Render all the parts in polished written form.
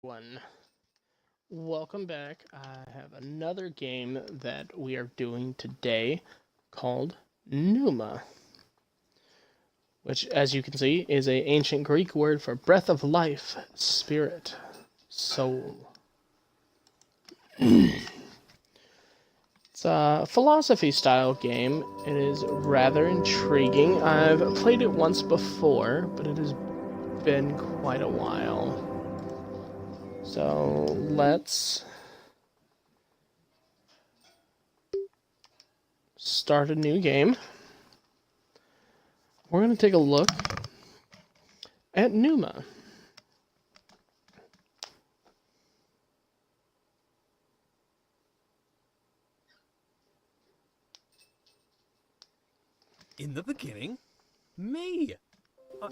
One. Welcome back. I have another game that we are doing today called Pneuma, which, as you can see, is a ancient Greek word for breath of life, spirit, soul. It's a philosophy-style game. It is rather intriguing. I've played it once before, but it has been quite a while. So let's start a new game. We're going to take a look at Pneuma. In the beginning, me.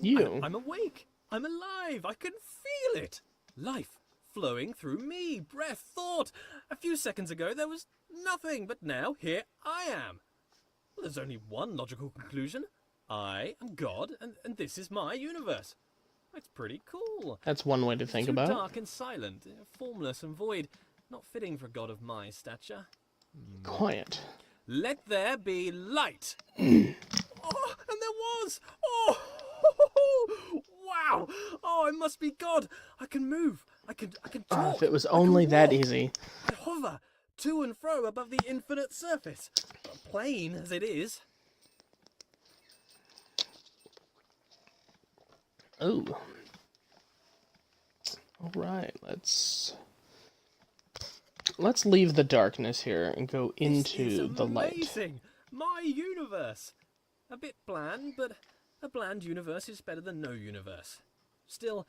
You. I'm awake. I'm alive. I can feel it. Life flowing through me. Breath, thought. A few seconds ago, there was nothing, but now here I am. Well, there's only one logical conclusion. I am God, and this is my universe. It's pretty cool. That's one way to It's think too about it. dark and silent, formless and void, not fitting for a god of my stature. Quiet. Let there be light. Oh, and there was. Oh, wow. Oh, I must be God. I can move. I can talk. If it was I can only that walk. easy. I hover to and fro above the infinite surface. Plain as it is. Oh. All right, let's leave the darkness here and go This into is the light. amazing. My universe. A bit bland, but a bland universe is better than no universe. Still,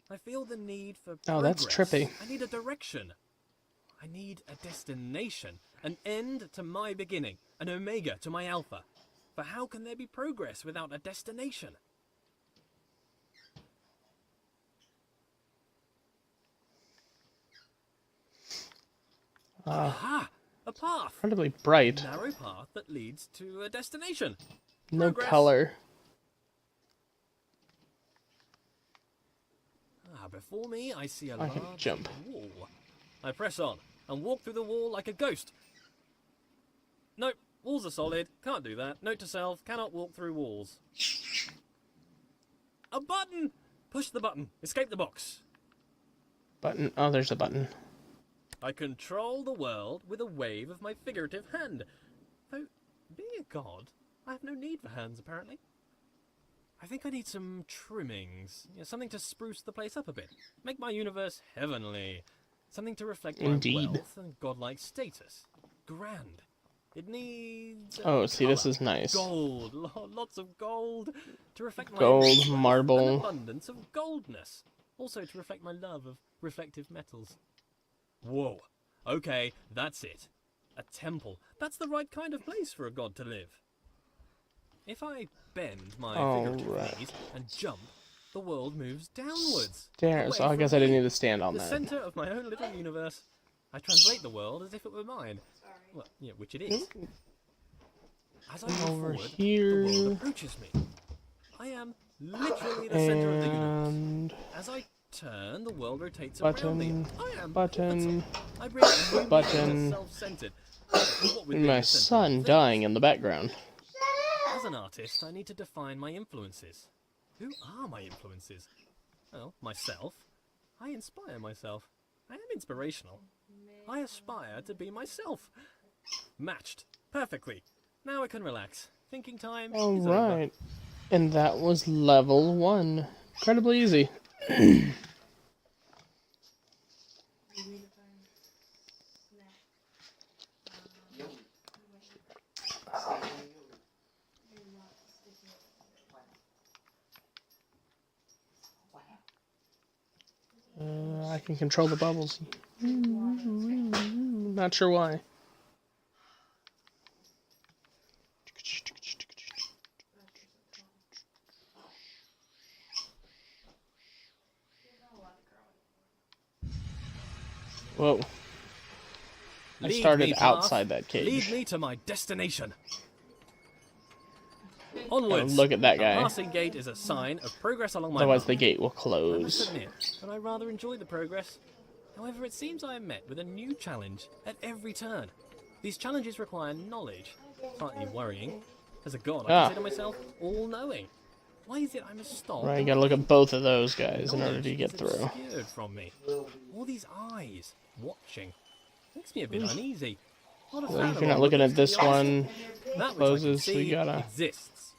I feel the need for progress. Oh, that's trippy. I need a direction. I need a destination. An end to my beginning. An omega to my alpha. For how can there be progress without a destination? Aha! A path. Incredibly bright. Narrow path that leads to a destination. No Progress. color. Before me, I see a I can large jump. wall. I press on and walk through the wall like a ghost. Nope, walls are solid. Can't do that. Note to self, cannot walk through walls. A button! Push the button. Escape the box. Button. Oh, there's a button. I control the world with a wave of my figurative hand. Though, being a god, I have no need for hands, apparently. I think I need some trimmings. Something to spruce the place up a bit. Make my universe heavenly. Something to reflect my Indeed. wealth and godlike status. Grand. It needs... Oh, see, this colour. is nice. Gold. Lots of gold. To reflect my Gold, wealth, marble. an abundance of goldness. Also to reflect my love of reflective metals. Whoa. Okay, that's it. A temple. That's the right kind of place for a god to live. If I bend my figurative Alright. knees and jump, the world moves downwards. Stairs. away Oh, I guess from I didn't me. need to stand on The that. center of my own little universe. I translate the world as if it were mine. Well, yeah, which it is. As I move Over forward, here. the world approaches me. I am literally the center of the universe. And As I turn, the world rotates around me. button. I am Button. pivotal. I bring a new Button. meaning to self-centered. What with And being my the center of son things. dying in the background. As an artist, I need to define my influences. Who are my influences? Well, myself. I inspire myself. I am inspirational. I aspire to be myself. Matched. Perfectly. Now I can relax. Thinking time is over. Alright. And that was level 1. Incredibly easy. I can control the bubbles. Not sure why. Whoa. I Lead started me, path. outside that Lead cage. me to my destination. Onwards! look at that A guy. passing gate is a sign of progress along my Otherwise, path. the gate will I must close. admit that I rather enjoy the progress. However, it seems I am met with a new challenge at every turn. These challenges require knowledge. Slightly worrying. As a god, I consider myself all-knowing. Why is it I must stop? Right, you and gotta look think? at both of those guys in order Knowledge to get is through. obscured from me. All these eyes watching makes me a bit uneasy. Not a Well, fan if of you're not all looking looks, at to this be honest. one, That which I can closes, so see you gotta... exists.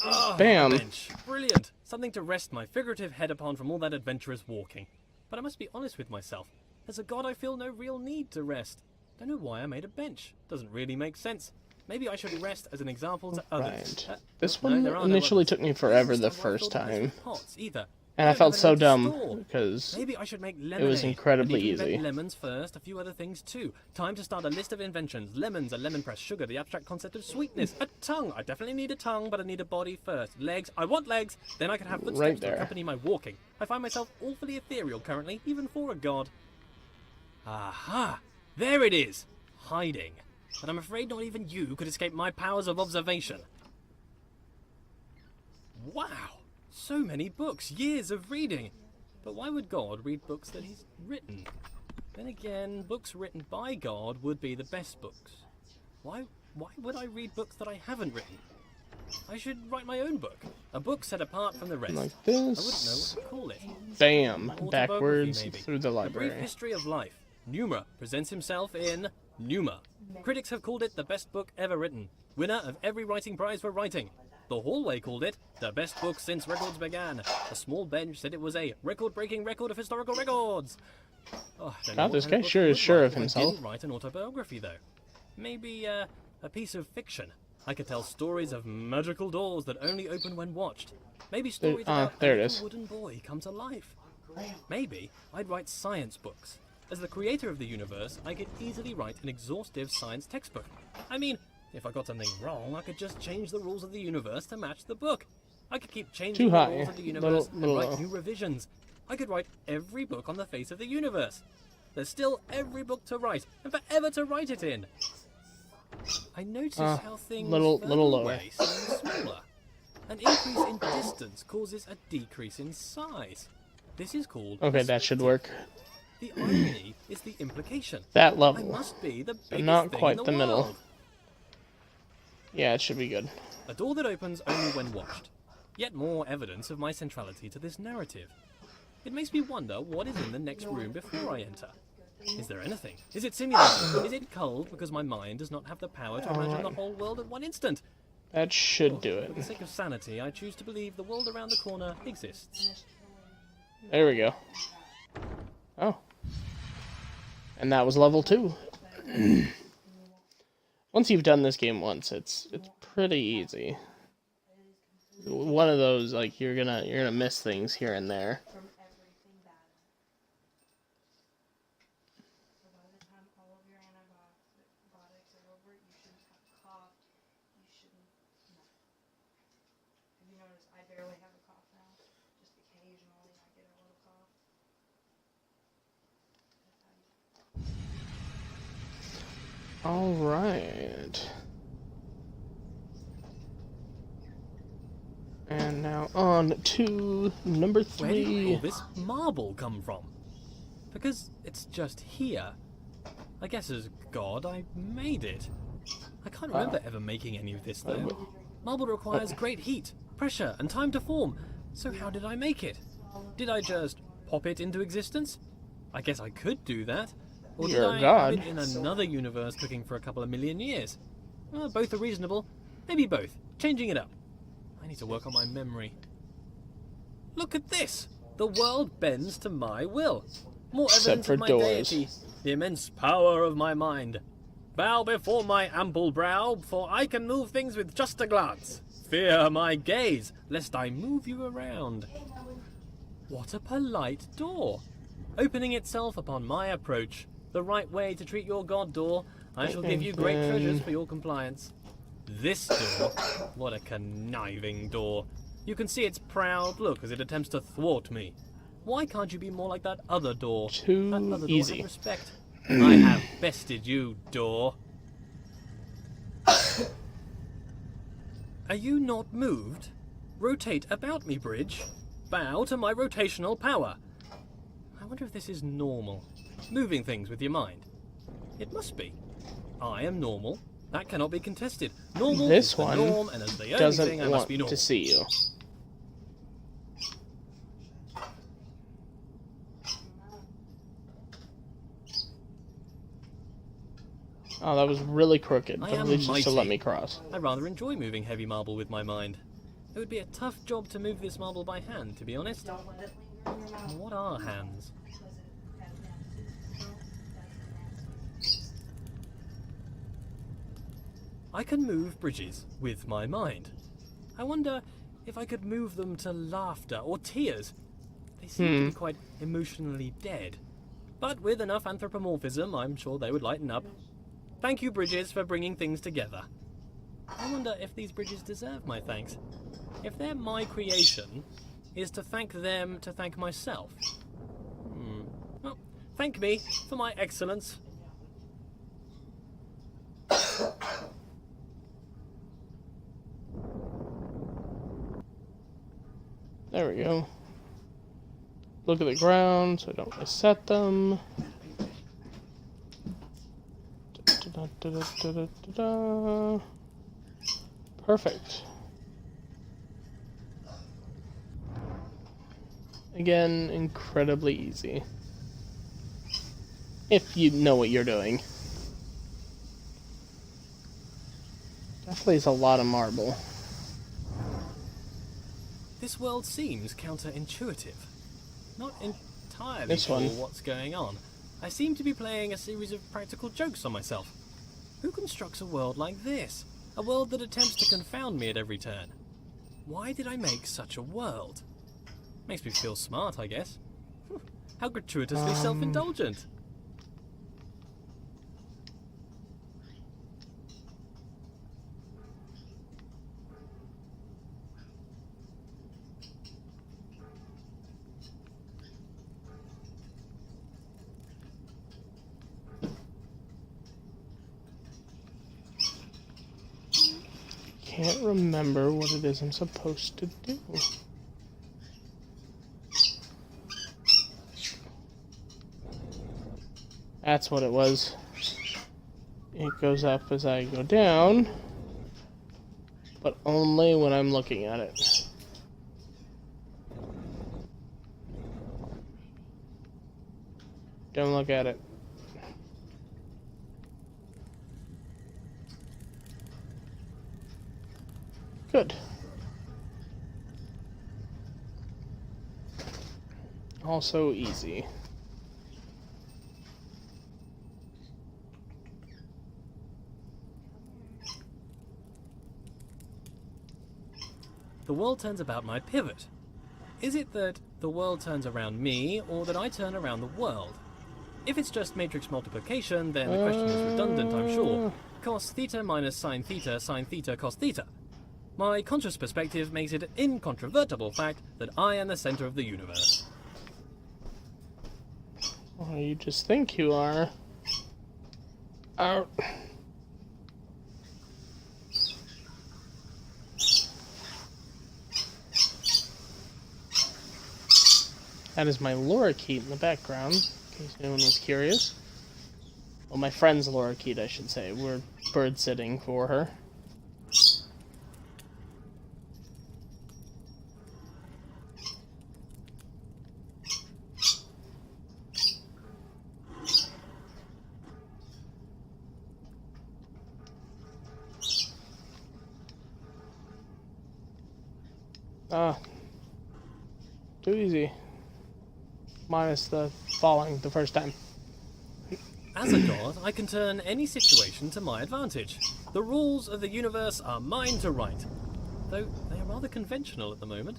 Oh, Bam. bench. Brilliant. Something to rest my figurative head upon from all that adventurous walking. But I must be honest with myself. As a god, I feel no real need to rest. Don't know why I made a bench. Doesn't really make sense. Maybe I should rest as an example to others. Right. This No, one there are no initially others. took me forever This the is not what I first thought it was time. with pots either. And I don't felt have so anywhere to dumb, store. because Maybe I should make it lemonade. was incredibly I need to invent easy. lemons first, a few other things too. Time to start a list of inventions. Lemons, a lemon press, sugar, the abstract concept of sweetness, a tongue. I definitely need a tongue, but I need a body first. Legs, I want legs. Then I can have footsteps Right to there. accompany my walking. I find myself awfully ethereal currently, even for a god. Aha! There it is! Hiding. But I'm afraid not even you could escape my powers of observation. Wow! So many books, years of reading. But why would God read books that he's written? Then again, books written by God would be the best books. Why would I read books that I haven't written? I should write my own book. A book set apart from the rest. Like I wouldn't know this. what to call it. Bam! Autobiography, Backwards maybe. through the A brief library. history of life. Pneuma presents himself in Pneuma. Critics have called it the best book ever written. Winner of every writing prize for writing. The Hallway called it the best book since records began. A small bench said it was a record-breaking record of historical records. Oh, I don't know God, what this kind guy book sure I is would sure write of if I himself. didn't write an autobiography though. Maybe a piece of fiction. I could tell stories of magical doors that only open when watched. Maybe stories about there a it little is. wooden boy come to life. Maybe I'd write science books. As the creator of the universe, I could easily write an exhaustive science textbook. I mean, if I got something wrong, I could just change the rules of the universe to match the book. I could keep changing Too the high. rules of the universe Little and write low. new revisions. I could write every book on the face of the universe. There's still every book to write, and forever to write it in. I notice how things little further lower. away seem smaller. An increase in distance causes a decrease in size. This is called Okay, that should perspective. work. The irony is the implication. That I level. must be the But biggest not thing quite in the middle. world. Yeah, it should be good. A door that opens only when watched. Yet more evidence of my centrality to this narrative. It makes me wonder what is in the next room before I enter. Is there anything? Is it simulated? Is it culled because my mind does not have the power to imagine the whole world at one instant? That should do For the it. sake of sanity, I choose to believe the world around the corner exists. There we go. Oh. And that was level 2. Once you've done this game once, it's pretty easy. One of those, like, you're gonna miss things here and there. From everything bad. So by the time all of your antibiotics are over, you shouldn't have a cough. You shouldn't. No. Have you noticed I barely have a cough now? Just occasionally I get a little cough. All right. And now on to number Where did 3. all this marble come from? Because it's just here. I guess as God, I made it. I can't remember ever making any of this though. Marble requires great heat, pressure, and time to form. So how did I make it? Did I just pop it into existence? I guess I could do that. Or did You're a I god. have it in another universe cooking for a couple of million years? Both are reasonable. Maybe both. Changing it up. I need to work on my memory. Look at this! The world bends to my will. More Except evidence for of my doors. deity. The immense power of my mind. Bow before my ample brow, for I can move things with just a glance. Fear my gaze, lest I move you around. What a polite door. Opening itself upon my approach. The right way to treat your god, door. I shall give you great And treasures for your compliance. This door, what a conniving door. You can see its proud look as it attempts to thwart me. Why can't you be more like that other door? Too That other door easy. had respect. I have bested you, door. Are you not moved? Rotate about me, bridge. Bow to my rotational power. I wonder if this is normal. Moving things with your mind. It must be. I am normal. That cannot be contested. Normal This is the one norm, and as the only doesn't thing, I must want be normal. to see you. Oh, that was really crooked, but I at am least just to let mighty. me cross. I rather enjoy moving heavy marble with my mind. It would be a tough job to move this marble by hand, to be honest. Don't let it linger in your mouth. What are hands? Because it has nasty. So that's nasty. I can move bridges with my mind. I wonder if I could move them to laughter or tears. They seem to be quite emotionally dead. But with enough anthropomorphism, I'm sure they would lighten up. Thank you, bridges, for bringing things together. I wonder if these bridges deserve my thanks. If they're my creation, is to thank them to thank myself? Well, thank me for my excellence. There we go. Look at the ground so I don't reset them. Da-da-da-da-da-da-da. Perfect. Again, incredibly easy. If you know what you're doing. Definitely is a lot of marble. This world seems counterintuitive. Not entirely This sure one. what's going on. I seem to be playing a series of practical jokes on myself. Who constructs a world like this? A world that attempts to confound me at every turn. Why did I make such a world? Makes me feel smart, I guess. How gratuitously self-indulgent. Can't remember what it is I'm supposed to do. That's what it was. It goes up as I go down, but only when I'm looking at it. Don't look at it. Good. Also easy. The world turns about my pivot. Is it that the world turns around me, or that I turn around the world? If it's just matrix multiplication, then the question is redundant, I'm sure. Cos theta minus sine theta, cos theta. My conscious perspective makes it an incontrovertible fact that I am the center of the universe. Well, you just think you are. Out. That is my lorikeet in the background, in case anyone was curious. Well, my friend's lorikeet, I should say. We're bird sitting for her. Ah. Too easy. Minus the falling the first time. As a god, I can turn any situation to my advantage. The rules of the universe are mine to write. Though they are rather conventional at the moment.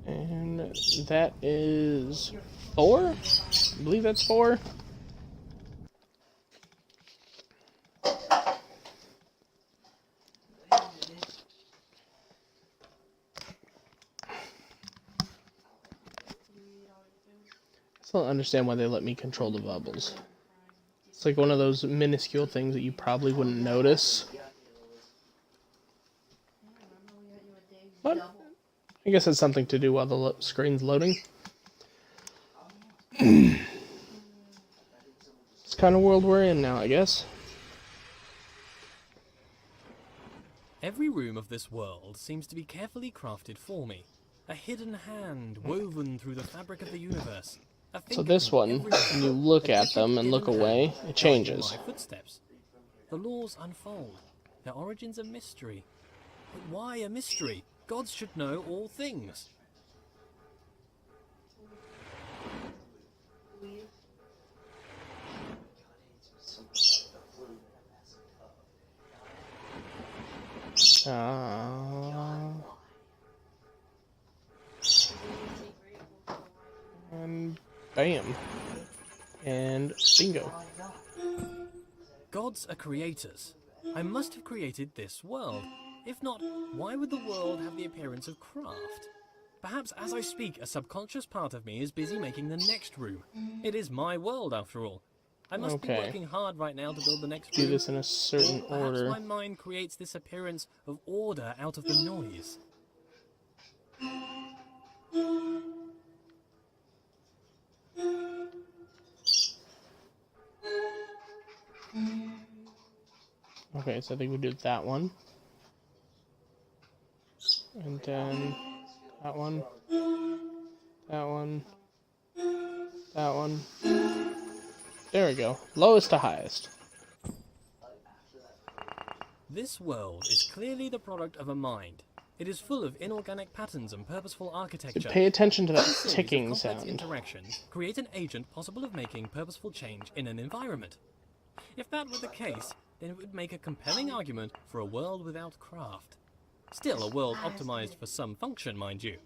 And that is 4? I believe that's 4. understand why they let me control the bubbles. It's like one of those minuscule things that you probably wouldn't notice. But I guess it's something to do while the screen's loading. It's the kind of world we're in now, I guess. Every room of this world seems to be carefully crafted for me. A hidden hand woven through the fabric of the universe. So this one, when you look at them and look away, it changes. My footsteps. The laws unfold. Their origins a mystery. But why a mystery? Gods should know all things. And bam. And bingo. Gods are creators. I must have created this world. If not, why would the world have the appearance of craft? Perhaps as I speak, a subconscious part of me is busy making the next room. It is my world, after all. I must be working hard right now to build the next room. Do this in a certain order. Perhaps my mind creates this appearance of order out of the noise. Okay, so I think we do that one. And then that one. That one. That one. There we go. Lowest to highest. This world is clearly the product of a mind. It is full of inorganic patterns and purposeful architecture. So pay attention to that These series ticking of complex sound. interactions create an agent possible of making purposeful change in an environment. If that were the case, then it would make a compelling argument for a world without craft. Still, a world optimized for some function, mind you.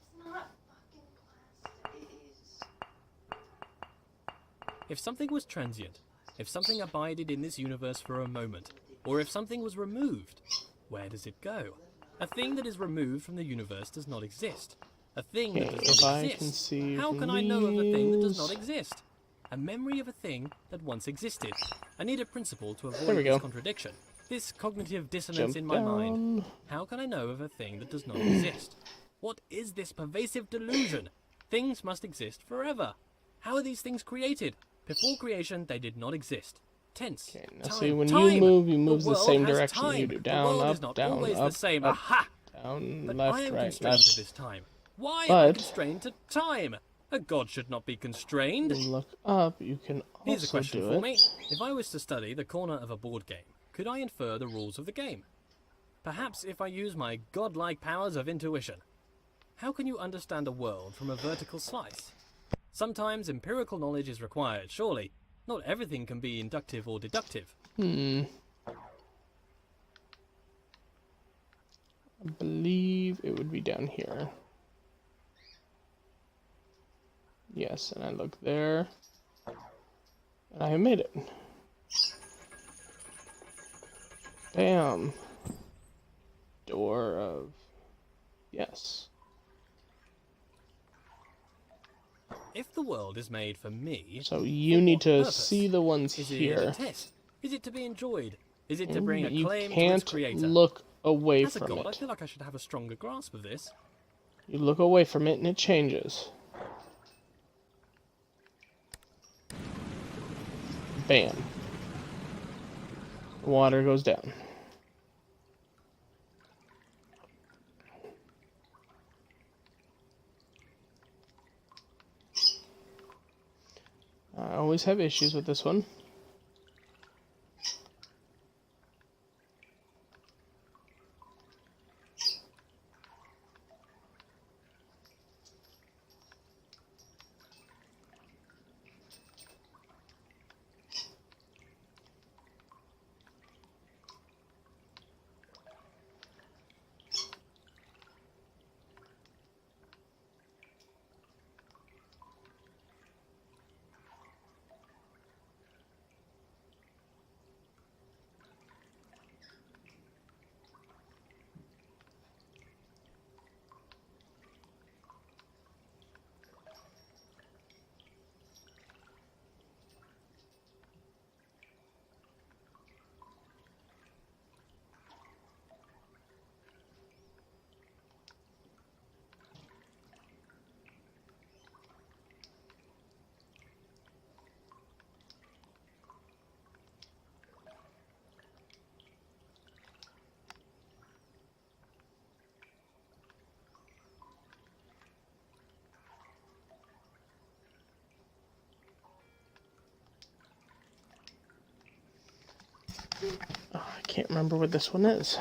If something was transient, if something abided in this universe for a moment, or if something was removed, where does it go? A thing that is removed from the universe does not exist. A thing that does not exist. How can I know of a thing that does not exist? A memory of a thing that once existed. I need a principle to avoid this contradiction. This cognitive dissonance in my mind. How can I know of a thing that does not exist? What is this pervasive delusion? Things must exist forever. How are these things created? Before creation, they did not exist. Tense. Okay, now see, when you move the same direction time. you do. Down, up, is not down, always up, the same. up, Aha! down, But left, I am right, constrained left. to this time. Why am I constrained to time? A god should not be constrained. Look up, you can also Here's a question do for it. me. If I was to study the corner of a board game, could I infer the rules of the game? Perhaps if I use my godlike powers of intuition. How can you understand a world from a vertical slice? Sometimes empirical knowledge is required, surely. Not everything can be inductive or deductive. I believe it would be down here. Yes, and I look there. And I have made it. Bam. Door of... Yes. If the world is made for me... So you need to see the ones here. Is it a test? Is it to be enjoyed? Is it to bring acclaim to its creator? You can't look away As a from god, I it. feel like I should have a stronger grasp of this. You look away from it and it changes. Bam. The water goes down. I always have issues with this one. Oh, I can't remember what this one is.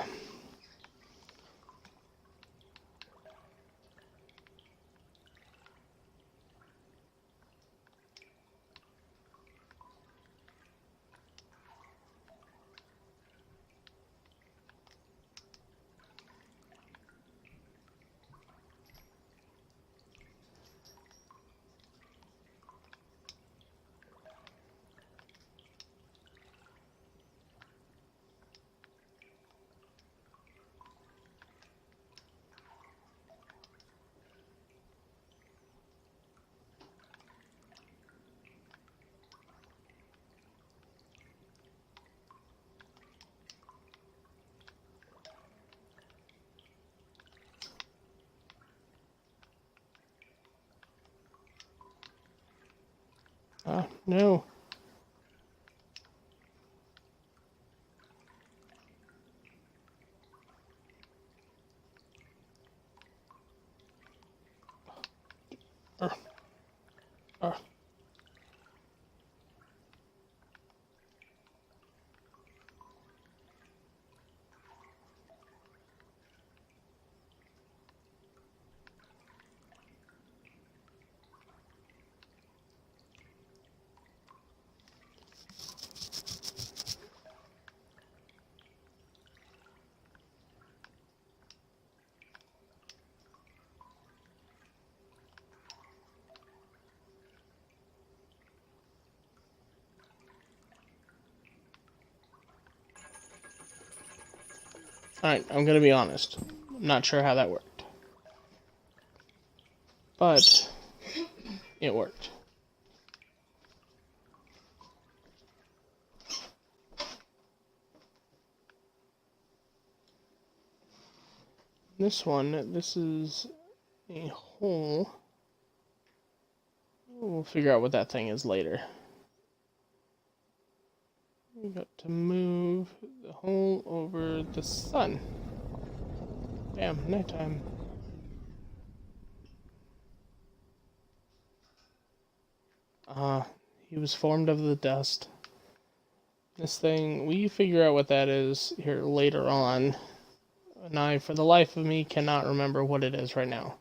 Oh, no. Uh, uh. Alright, I'm gonna be honest. I'm not sure how that worked. But it worked. This one, this is a hole. We'll figure out what that thing is later. We got to move the hole over the sun. Bam, nighttime. He was formed of the dust. This thing, we figure out what that is here later on. And I, for the life of me, cannot remember what it is right now.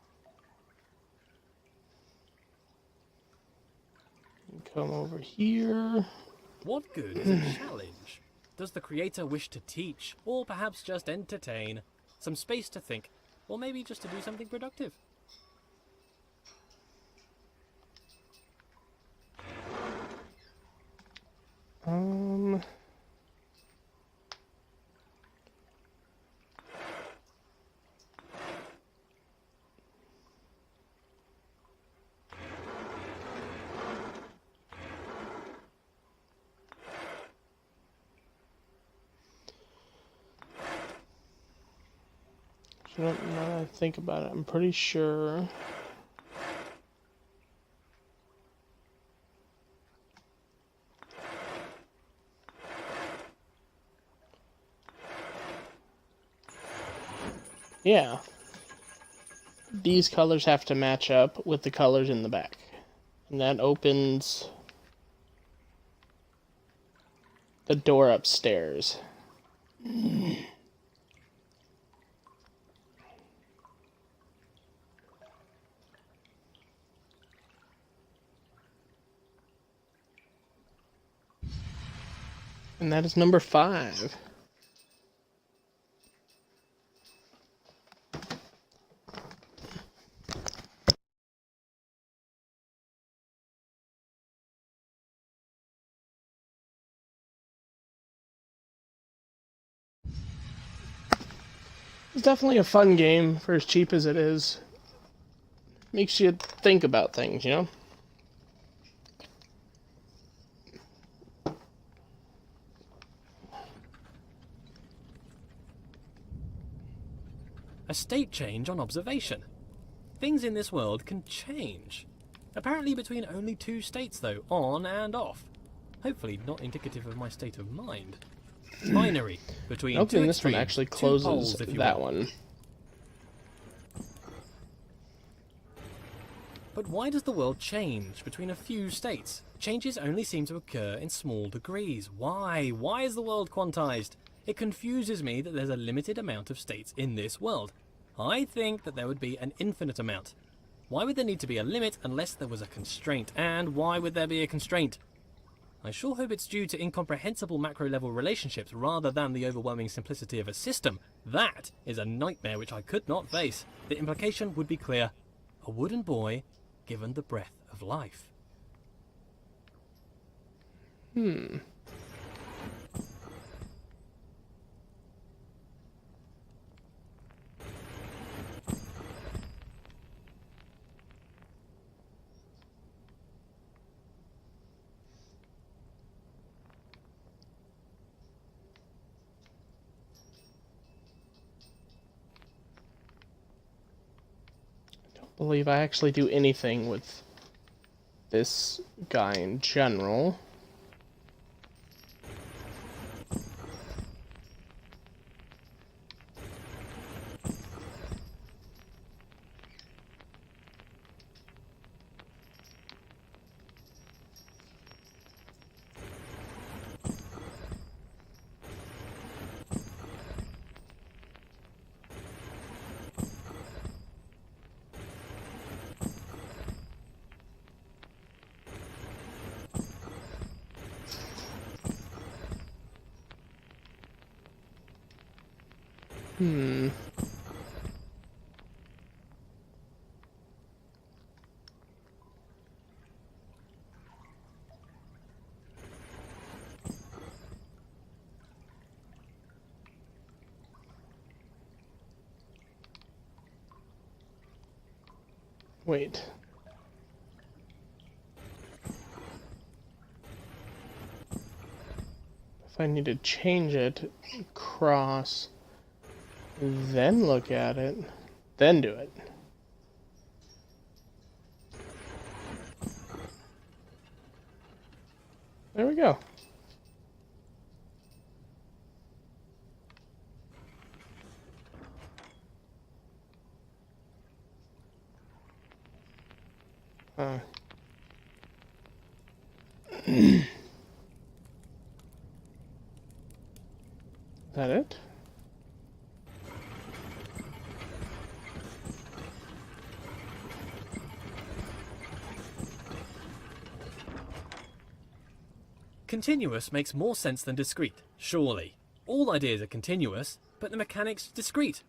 Come over here. What good is a challenge? Does the creator wish to teach, or perhaps just entertain? Some space to think, or maybe just to do something productive? Now that I think about it, I'm pretty sure. Yeah. These colors have to match up with the colors in the back. And that opens the door upstairs. And that is number 5. It's definitely a fun game for as cheap as it is. Makes you think about things, you know? A state change on observation. Things in this world can change. Apparently between only 2 states though, on and off. Hopefully not indicative of my state of mind. Binary, between Okay, 2 this one extremes, actually 2 closes poles, if you that will. one. But why does the world change between a few states? Changes only seem to occur in small degrees. Why? Why is the world quantized? It confuses me that there's a limited amount of states in this world. I think that there would be an infinite amount. Why would there need to be a limit unless there was a constraint? And why would there be a constraint? I sure hope it's due to incomprehensible macro-level relationships rather than the overwhelming simplicity of a system. That is a nightmare which I could not face. The implication would be clear. A wooden boy given the breath of life. Believe I actually do anything with this guy in general. Wait. If I need to change it, cross, then look at it, then do it. There we go. Is that it? Continuous makes more sense than discrete, surely. All ideas are continuous, but the mechanics discrete.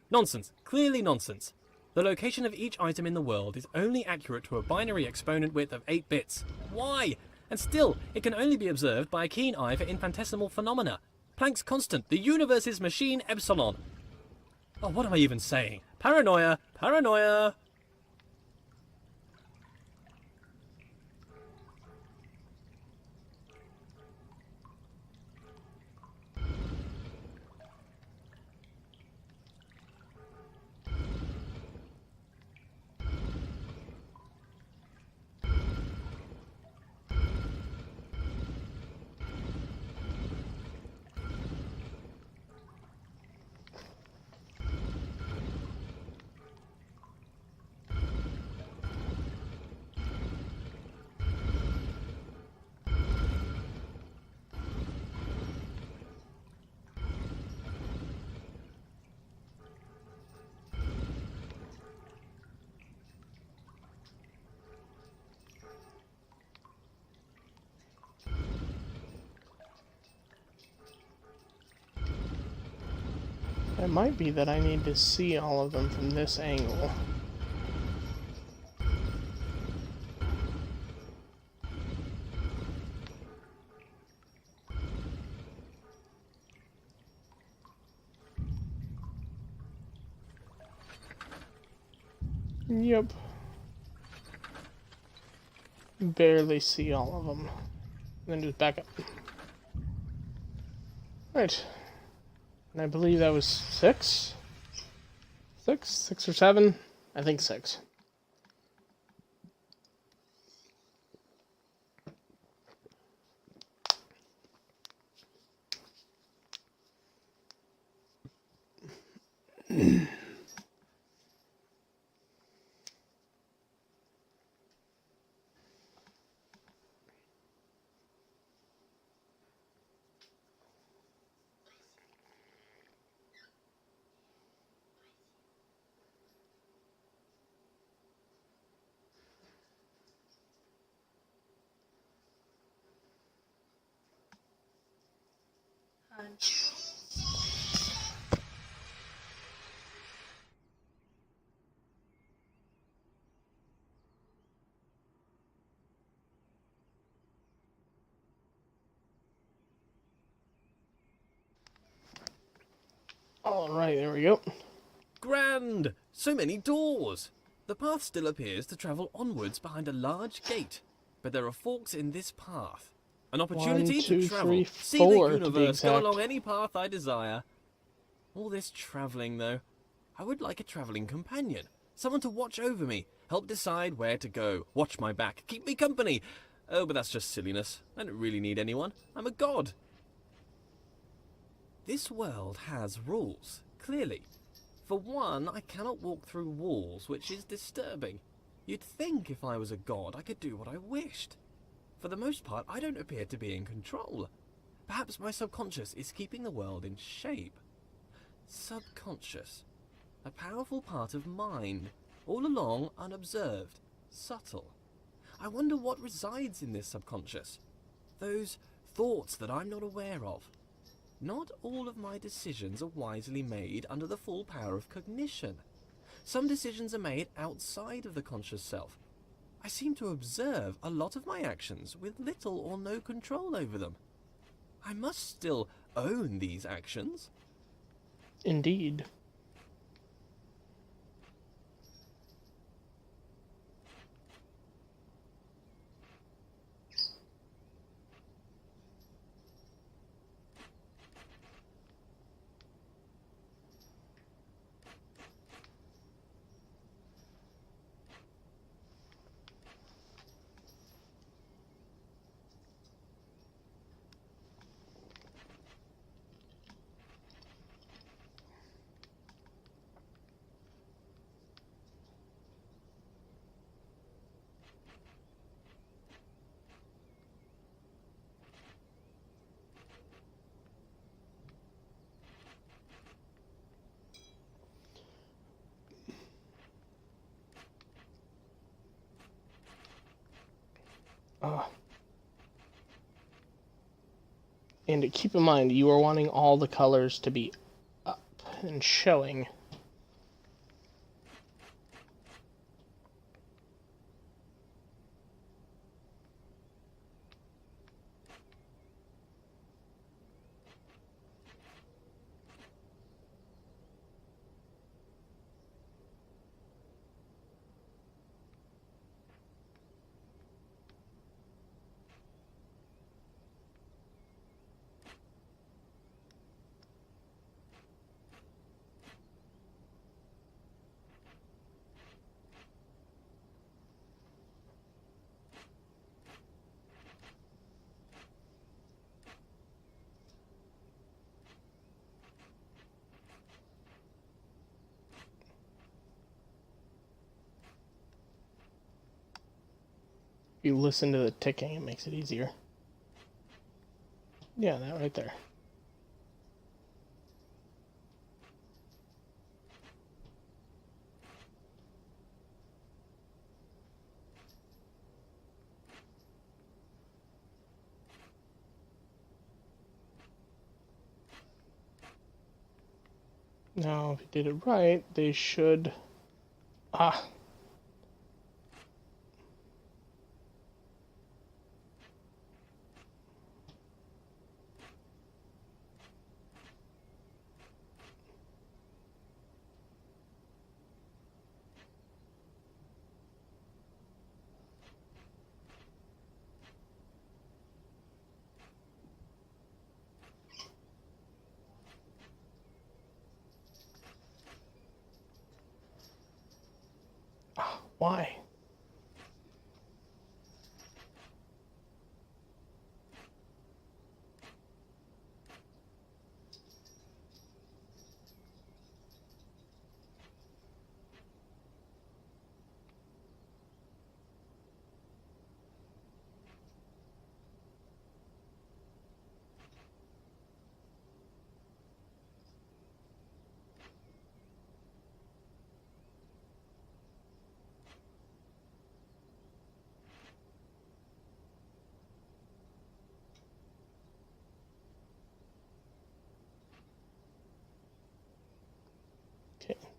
Nonsense, clearly nonsense. The location of each item in the world is only accurate to a binary exponent width of 8 bits. Why? And still, it can only be observed by a keen eye for infinitesimal phenomena. Planck's constant, the universe's machine epsilon. Oh, what am I even saying? Paranoia, paranoia! It might be that I need to see all of them from this angle. Yep. Barely see all of them. Then just back up. Right. And I believe that was 6? 6 or 7? I think 6. Alright, there we go. Grand! So many doors! The path still appears to travel onwards behind a large gate, but there are forks in this path. An opportunity 1, 2, to travel, 3, see the 4 to be universe, go exact. along any path I desire. All this travelling, though. I would like a travelling companion. Someone to watch over me, help decide where to go, watch my back, keep me company. Oh, but that's just silliness. I don't really need anyone. I'm a god. This world has rules, clearly. For one, I cannot walk through walls, which is disturbing. You'd think if I was a god, I could do what I wished. For the most part, I don't appear to be in control. Perhaps my subconscious is keeping the world in shape. Subconscious. A powerful part of mind, all along unobserved, subtle. I wonder what resides in this subconscious. Those thoughts that I'm not aware of. Not all of my decisions are wisely made under the full power of cognition. Some decisions are made outside of the conscious self. I seem to observe a lot of my actions with little or no control over them. I must still own these actions. Indeed. And keep in mind, you are wanting all the colors to be up and showing. If you listen to the ticking, it makes it easier. Yeah, that right there. Now, if you did it right, they should... Ah. Why?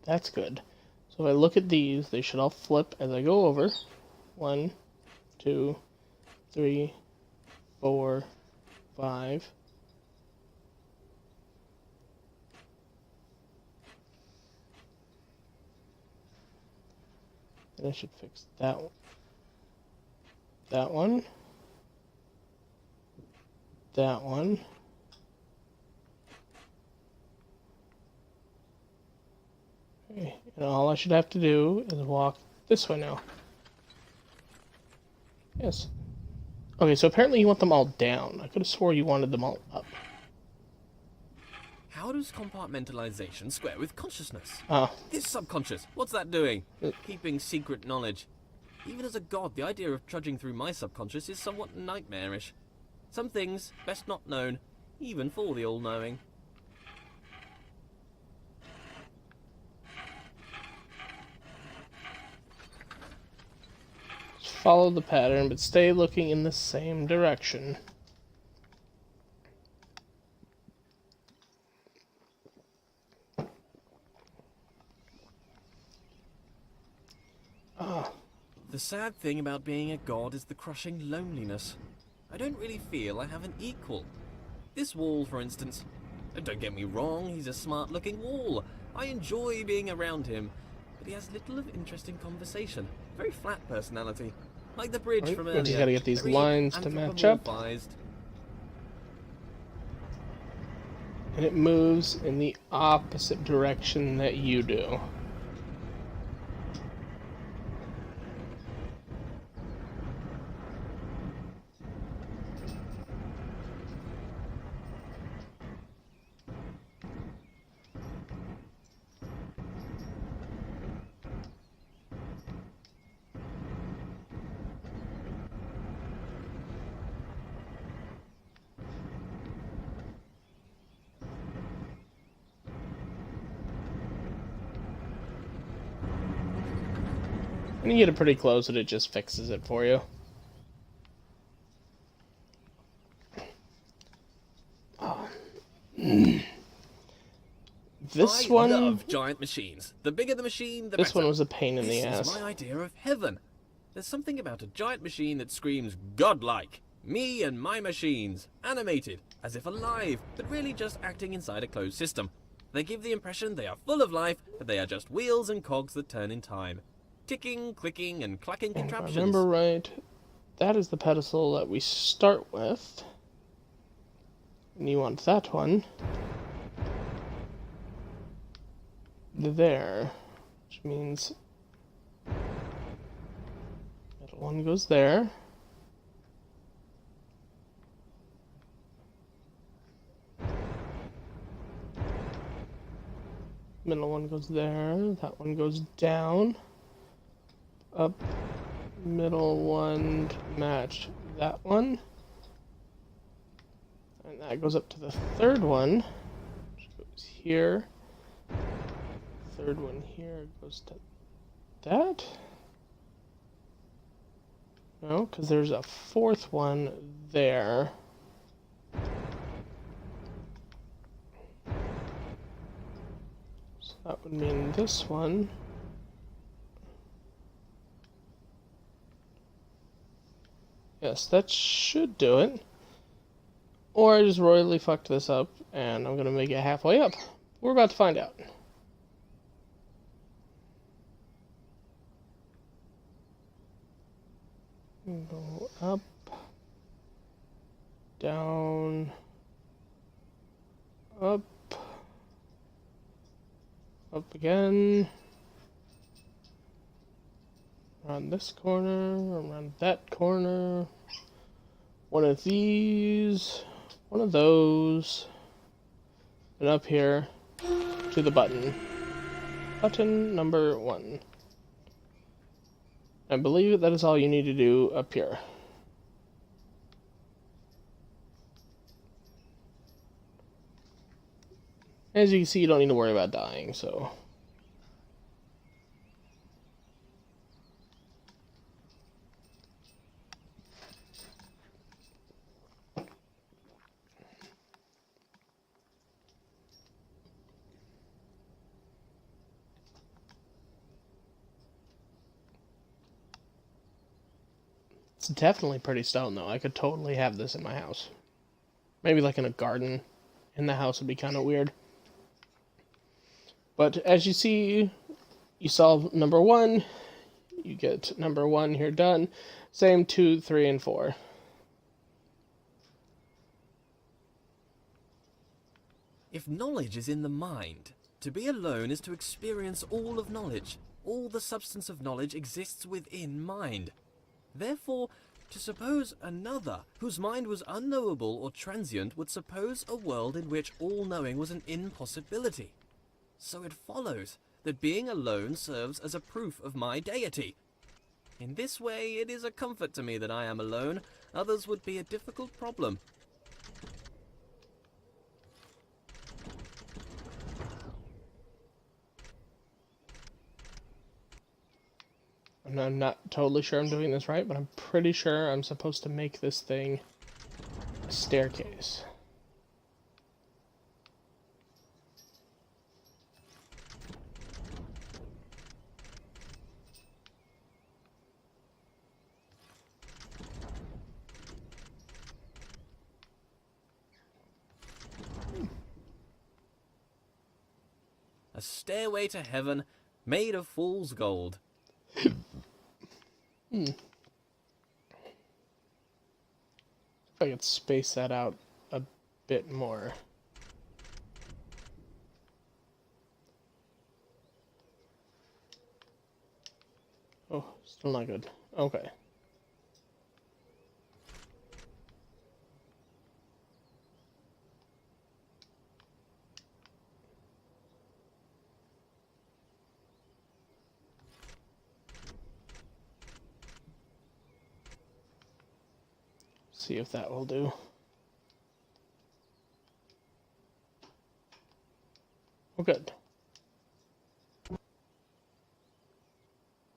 That's good. So if I look at these, they should all flip as I go over. 1, 2, 3, 4, 5. And I should fix that one. That one. That one. Okay, and all I should have to do is walk this way now. Yes. Okay, so apparently you want them all down. I could have swore you wanted them all up. How does compartmentalization square with consciousness? Ah, This subconscious, what's that doing? Uh. Keeping secret knowledge. Even as a god, the idea of trudging through my subconscious is somewhat nightmarish. Some things best not known, even for the all-knowing. just follow the pattern, but stay looking in the same direction. Ah, The sad thing about being a god is the crushing loneliness. I don't really feel I have an equal. This wall, for instance. Don't get me wrong, he's a smart-looking wall. I enjoy being around him. But he has little of interesting conversation. Very flat personality. Like the bridge right, from we earlier. just gotta get these Very lines to match up. anthropomorphized. And it moves in the opposite direction that you do. And you get it pretty close and it just fixes it for you. Oh. This I one... love giant machines. The bigger the machine, the better. This one was a pain in the This ass. is my idea of heaven. There's something about a giant machine that screams godlike. Me and my machines, animated, as if alive, but really just acting inside a closed system. They give the impression they are full of life, but they are just wheels and cogs that turn in time. Ticking, clicking, and clacking And if I contraptions. remember right, that is the pedestal that we start with. And you want that one there, which means middle one goes there. Middle one goes there, that one goes down, up, middle one to match that one, and that goes up to the third one, which goes here, third one here goes to that, no, because there's a fourth one there. That would mean this one. Yes, that should do it. Or I just royally fucked this up, and I'm gonna make it halfway up. We're about to find out. Go up, down, up, up again, around this corner, around that corner, one of these, one of those, and up here to the button. Button number 1. I believe that is all you need to do up here. As you can see, you don't need to worry about dying, so... It's definitely pretty stone, though. I could totally have this in my house. Maybe like in a garden. In the house would be kind of weird. But as you see, you solve number 1. You get number 1 here done. Same 2, 3, and 4. If knowledge is in the mind, to be alone is to experience all of knowledge. All the substance of knowledge exists within mind. Therefore, to suppose another, whose mind was unknowable or transient, would suppose a world in which all knowing was an impossibility. So it follows that being alone serves as a proof of my deity. In this way, it is a comfort to me that I am alone. Others would be a difficult problem. I'm not totally sure I'm doing this right, but I'm pretty sure I'm supposed to make this thing a staircase. A stairway to heaven made of fool's gold. If I could space that out a bit more. Oh, still not good. Okay. See if that will do. Oh, good.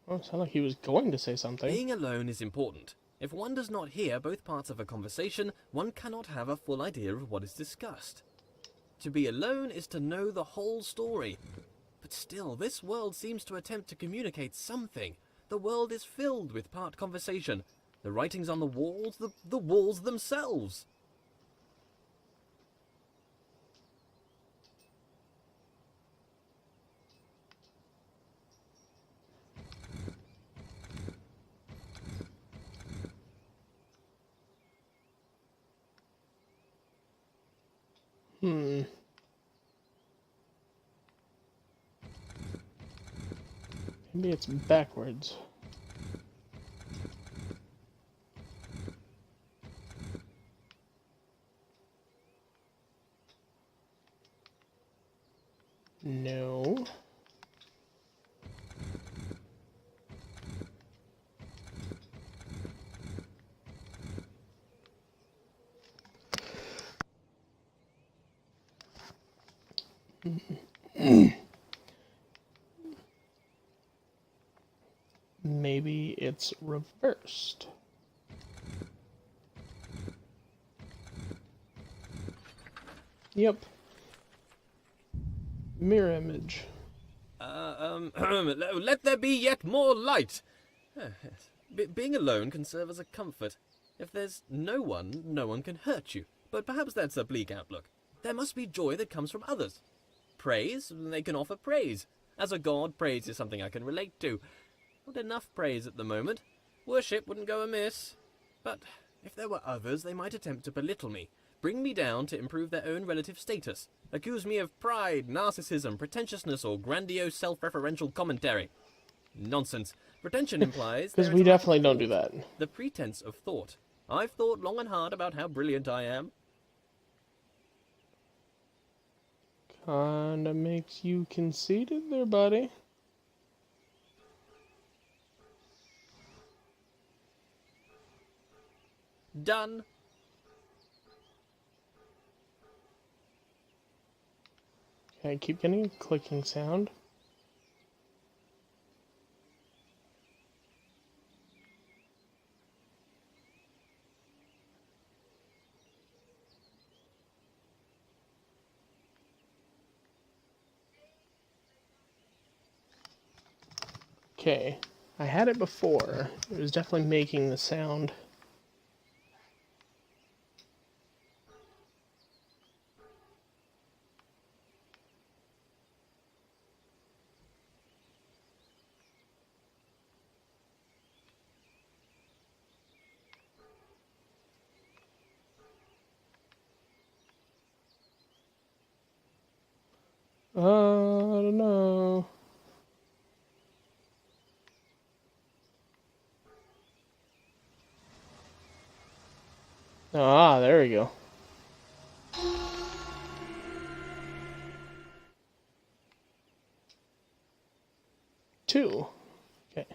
Oh, it sounded like he was going to say something. Being alone is important. If one does not hear both parts of a conversation, one cannot have a full idea of what is discussed. To be alone is to know the whole story. But still, this world seems to attempt to communicate something. The world is filled with part conversation. The writings on the walls, the walls themselves. Maybe it's backwards. No. Maybe it's reversed. Yep. Mirror image. Let there be yet more light. Being alone can serve as a comfort. If there's no one can hurt you. But perhaps that's a bleak outlook. There must be joy that comes from others. Praise, they can offer praise. As a god, praise is something I can relate to. Not enough praise at the moment. Worship wouldn't go amiss. But if there were others, they might attempt to belittle me, bring me down to improve their own relative status, accuse me of pride, narcissism, pretentiousness, or grandiose self-referential commentary. Nonsense. Pretension implies Because we definitely don't do that. the pretense of thought. I've thought long and hard about how brilliant I am. Kinda makes you conceited there, buddy. Done. Okay, I keep getting a clicking sound. Okay, I had it before. It was definitely making the sound. I don't know. Ah, there we go. Two. Okay.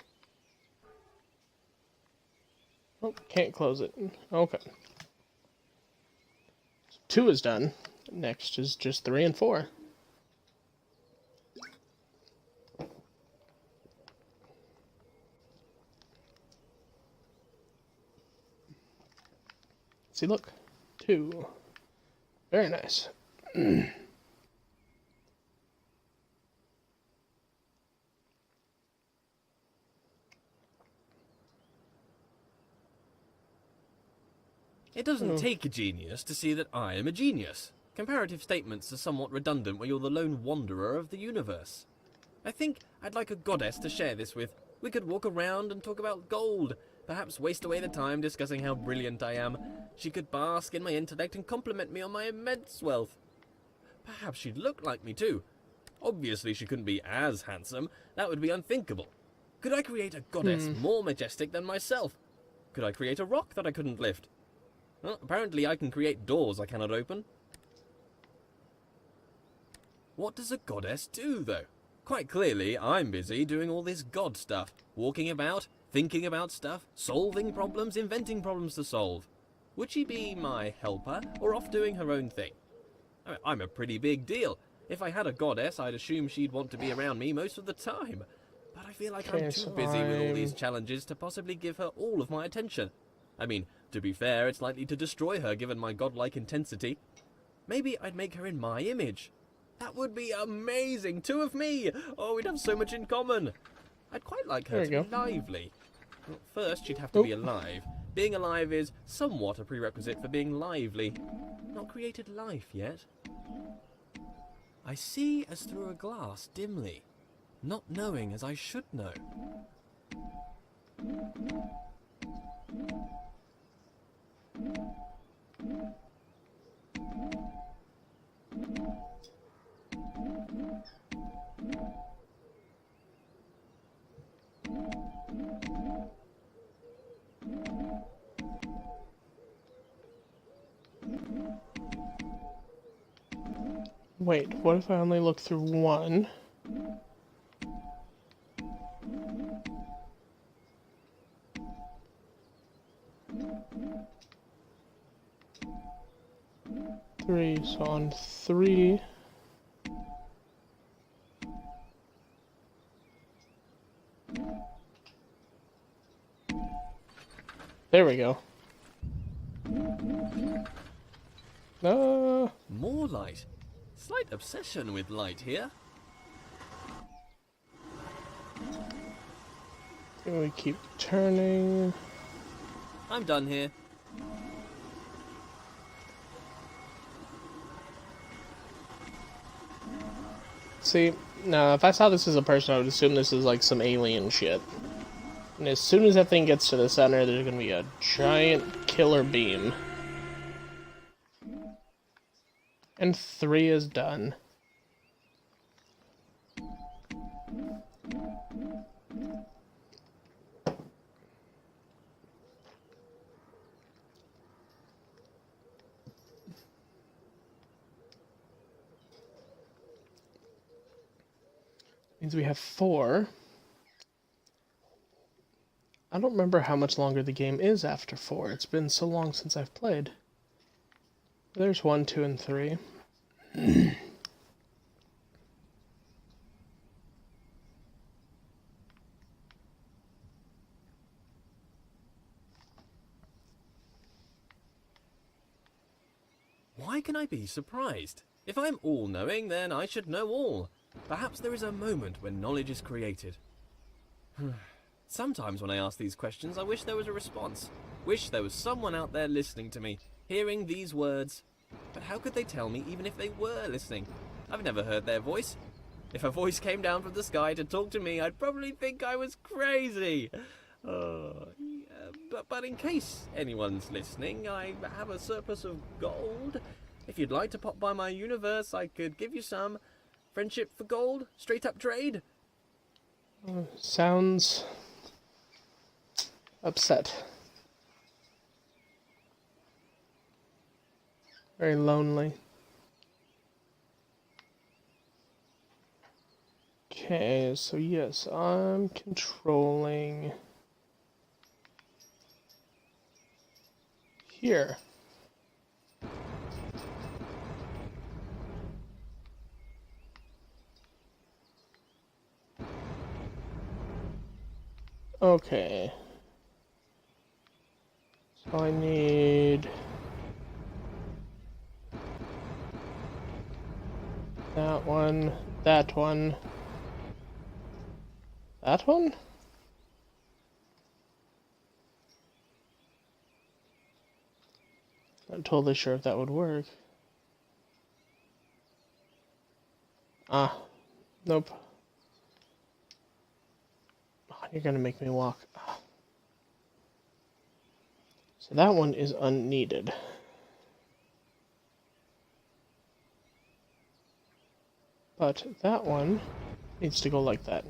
Oh, can't close it. Okay. So 2 is done. Next is just 3 and 4. See, look. 2. Very nice. It doesn't take a genius to see that I am a genius. Comparative statements are somewhat redundant when you're the lone wanderer of the universe. I think I'd like a goddess to share this with. We could walk around and talk about gold, perhaps waste away the time discussing how brilliant I am. She could bask in my intellect and compliment me on my immense wealth. Perhaps she'd look like me too. Obviously she couldn't be as handsome, that would be unthinkable. Could I create a goddess more majestic than myself? Could I create a rock that I couldn't lift? Well, apparently I can create doors I cannot open. What does a goddess do, though? Quite clearly, I'm busy doing all this god stuff. Walking about, thinking about stuff, solving problems, inventing problems to solve. Would she be my helper, or off doing her own thing? I'm a pretty big deal. If I had a goddess, I'd assume she'd want to be around me most of the time. But I feel like I'm too busy with all these challenges to possibly give her all of my attention. I mean, to be fair, it's likely to destroy her given my godlike intensity. Maybe I'd make her in my image. That would be amazing! 2 of me! Oh, we'd have so much in common. I'd quite like her to be lively. Well, first, she'd have to be alive. Being alive is somewhat a prerequisite for being lively. Not created life yet. I see as through a glass dimly, not knowing as I should know. Wait, what if I only look through one? Three, so on 3. There we go. More light. Slight obsession with light here. We keep turning. I'm done here. See, now if I saw this as a person, I would assume this is like some alien shit. And as soon as that thing gets to the center, there's gonna be a giant killer beam. And 3 is done. Means we have 4. I don't remember how much longer the game is after 4. It's been so long since I've played. There's 1, 2, and 3. Why can I be surprised? If I'm all-knowing, then I should know all. Perhaps there is a moment when knowledge is created. Sometimes when I ask these questions, I wish there was a response. Wish there was someone out there listening to me, hearing these words. But how could they tell me even if they were listening? I've never heard their voice. If a voice came down from the sky to talk to me, I'd probably think I was crazy. But in case anyone's listening, I have a surplus of gold. If you'd like to pop by my universe, I could give you some. Friendship for gold? Straight up trade? Sounds upset. Very lonely. Okay, so yes, I'm controlling here. Okay. So I need that one, that one, that one? Not totally sure if that would work. Ah, nope. Oh, you're gonna make me walk. Ah. So that one is unneeded. But that one needs to go like that.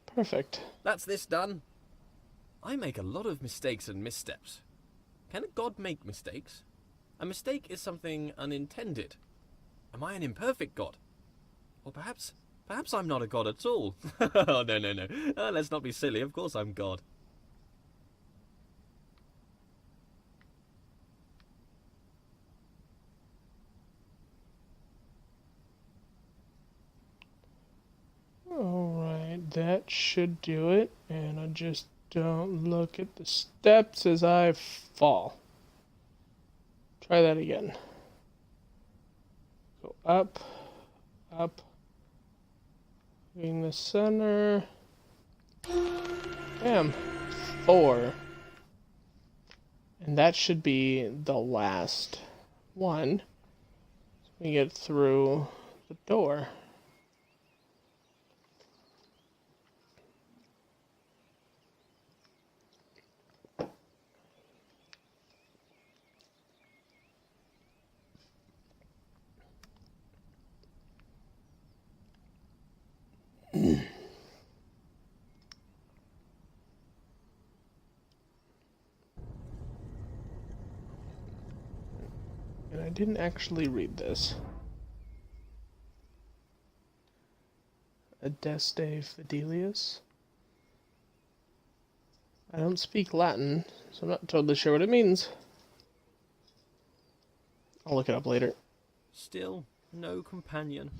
Perfect. That's this done. I make a lot of mistakes and missteps. Can a god make mistakes? A mistake is something unintended. Am I an imperfect god? Or perhaps I'm not a god at all. Oh, no. Let's not be silly. Of course I'm God. Alright, that should do it. And I just don't look at the steps as I fall. Try that again. Go up, up, in the center. Bam, 4. And that should be the last one. So we get through the door. And I didn't actually read this. Adeste Fidelius. I don't speak Latin, so I'm not totally sure what it means. I'll look it up later. Still, no companion.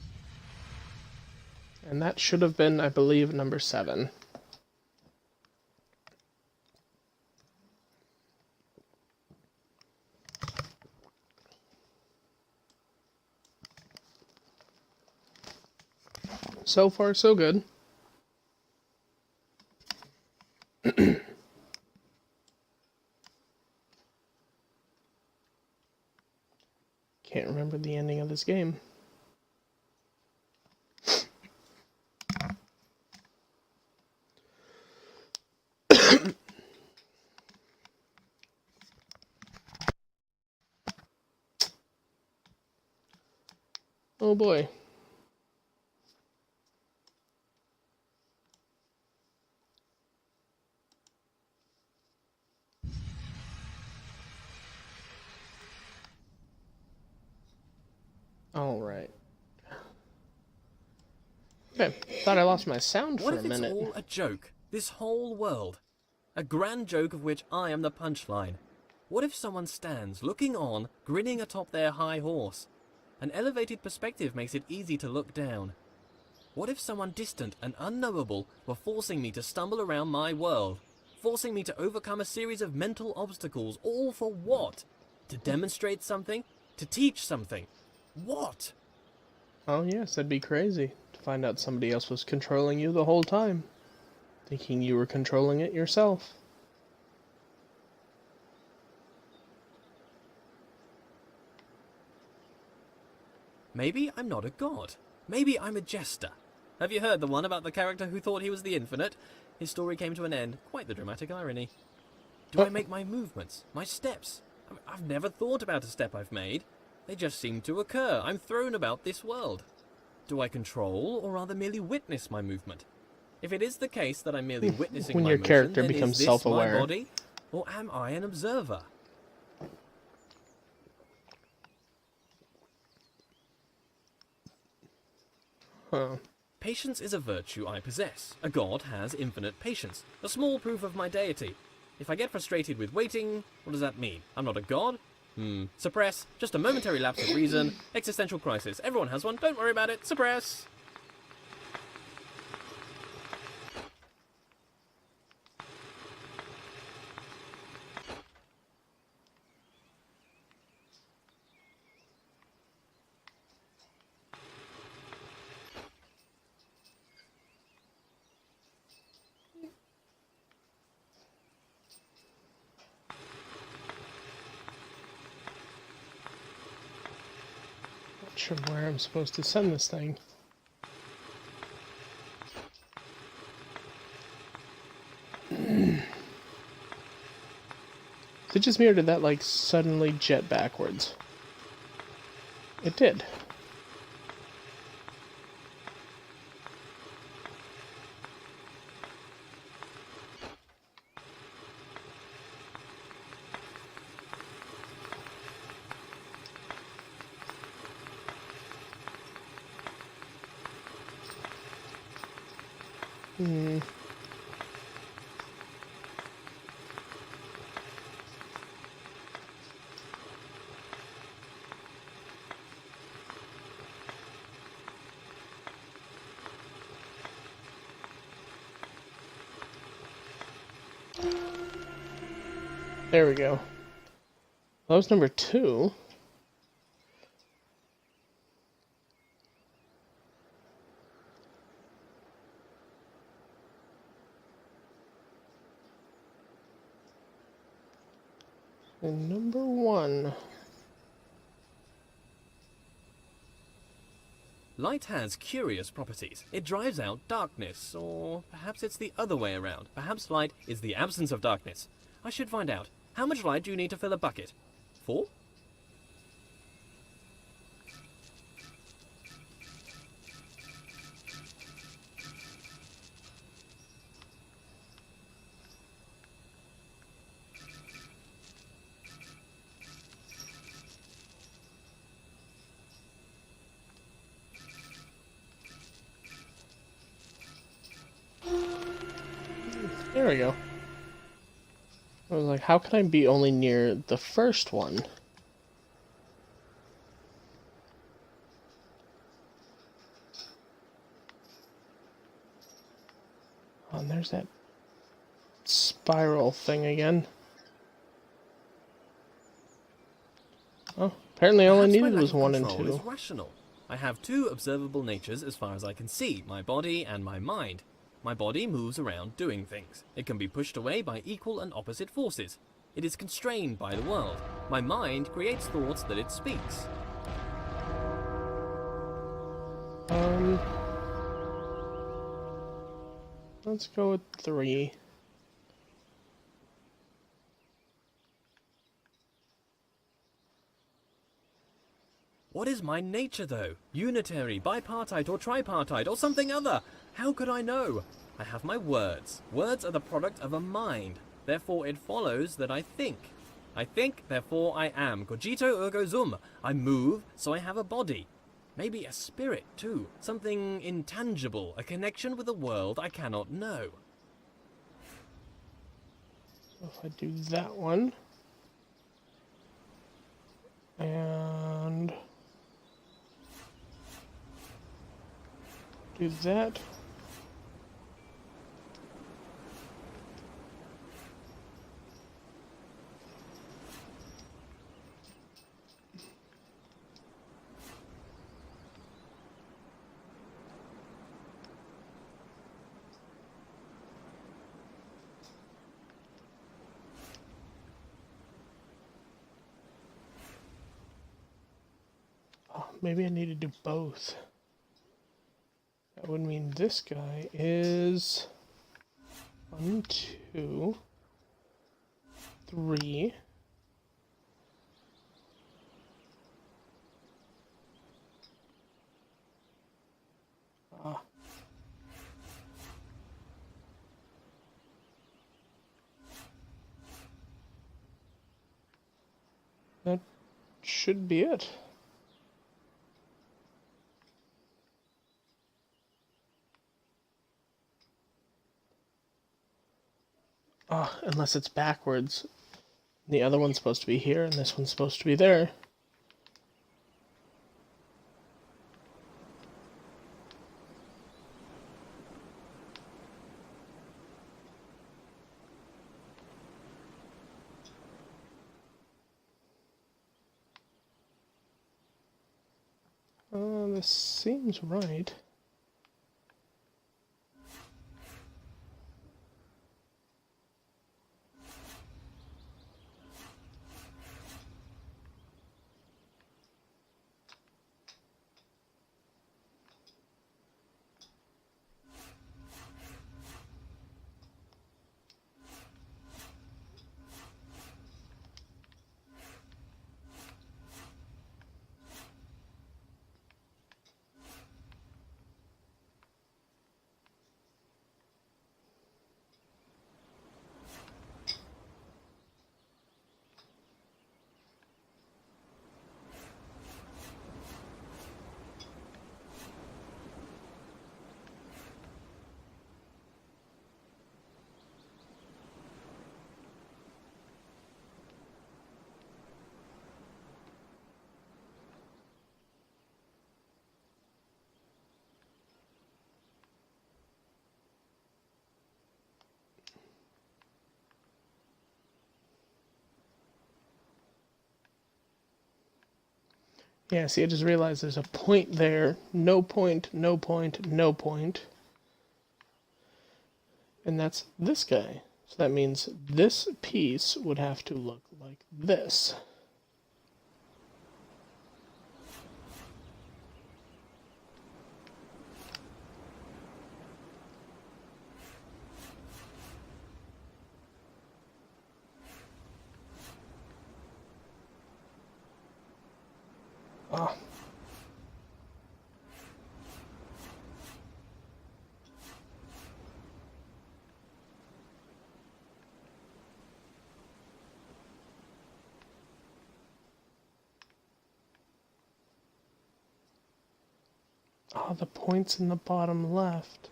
And that should have been, I believe, number 7. So far, so good. Can't remember the ending of this game. Oh boy. Alright. Okay, thought I lost my sound What for a if it's minute. all a joke? This whole world? A grand joke of which I am the punchline. What if someone stands, looking on, grinning atop their high horse? An elevated perspective makes it easy to look down. What if someone distant and unknowable were forcing me to stumble around my world? forcing me to overcome a series of mental obstacles, all for what? To demonstrate something? To teach something? What? Oh yes, that'd be crazy to find out somebody else was controlling you the whole time, thinking you were controlling it yourself. Maybe I'm not a god. Maybe I'm a jester. Have you heard the one about the character who thought he was the infinite? His story came to an end. Quite the dramatic irony. Do I make my movements? My steps? I've never thought about a step I've made. They just seem to occur. I'm thrown about this world. Do I control, or rather merely witness my movement? If it is the case that I'm merely witnessing When my your motion, character then becomes is this self-aware. my body, or am I an observer? Huh. Patience is a virtue I possess. A god has infinite patience. A small proof of my deity. If I get frustrated with waiting, what does that mean? I'm not a god? Suppress. Just a momentary lapse of reason. Existential crisis. Everyone has one. Don't worry about it. Suppress. Not sure where I'm supposed to send this thing. Is it just me, or did that, like, suddenly jet backwards? It did. There we go. That was number 2. And number 1. Light has curious properties. It drives out darkness, or perhaps it's the other way around. Perhaps light is the absence of darkness. I should find out. How much light do you need to fill a bucket? 4? There we go. I was like, how can I be only near the first one? Oh, and there's that spiral thing again. Oh, apparently all I Perhaps my needed lack was of 1 and control 2. is rational. I have 2 observable natures as far as I can see, my body and my mind. My body moves around doing things. It can be pushed away by equal and opposite forces. It is constrained by the world. My mind creates thoughts that it speaks. Let's go with 3. What is my nature, though? Unitary, bipartite, or tripartite, or something other? How could I know? I have my words. Words are the product of a mind. Therefore, it follows that I think. I think, therefore I am. Cogito ergo sum. I move, so I have a body. Maybe a spirit, too. Something intangible, a connection with a world I cannot know. So if I do that one, and do that, maybe I need to do both. That would mean this guy is 1, 2, 3. Ah. That should be it. Ah, unless it's backwards. The other one's supposed to be here, and this one's supposed to be there. This seems right. Yeah, see, I just realized there's a point there. No point, no point, no point. And that's this guy. So that means this piece would have to look like this. Ah. Oh, the point's in the bottom left.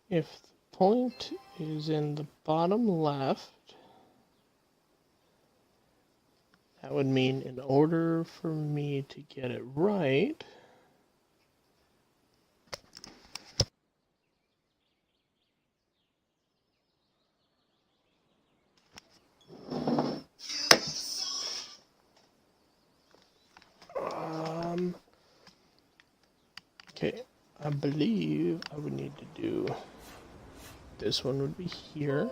If the point is in the bottom left, that would mean in order for me to get it right, okay, I believe I would need to do, this one would be here,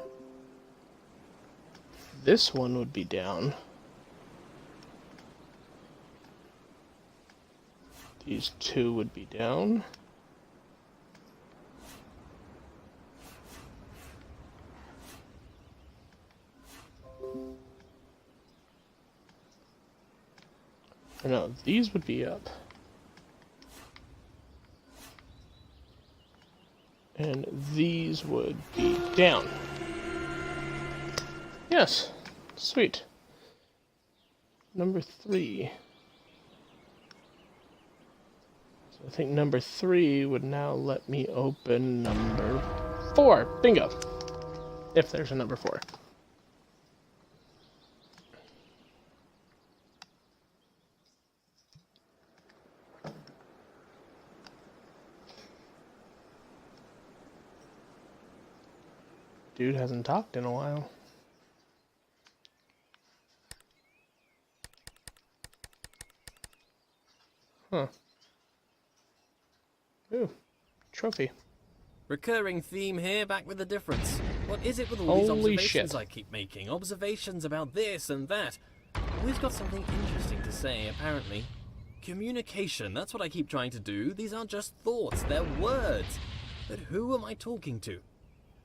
this one would be down, these two would be down, or no, these would be up. And these would be down. Yes, sweet. Number 3. So I think number 3 would now let me open number 4. Bingo! If there's a number 4. Dude hasn't talked in a while. Huh. Ooh, trophy. Recurring theme here, back with a difference. What is it with all these Holy observations shit. I keep making? Observations about this and that. Always got something interesting to say, apparently. Communication, that's what I keep trying to do. These aren't just thoughts, they're words. But who am I talking to?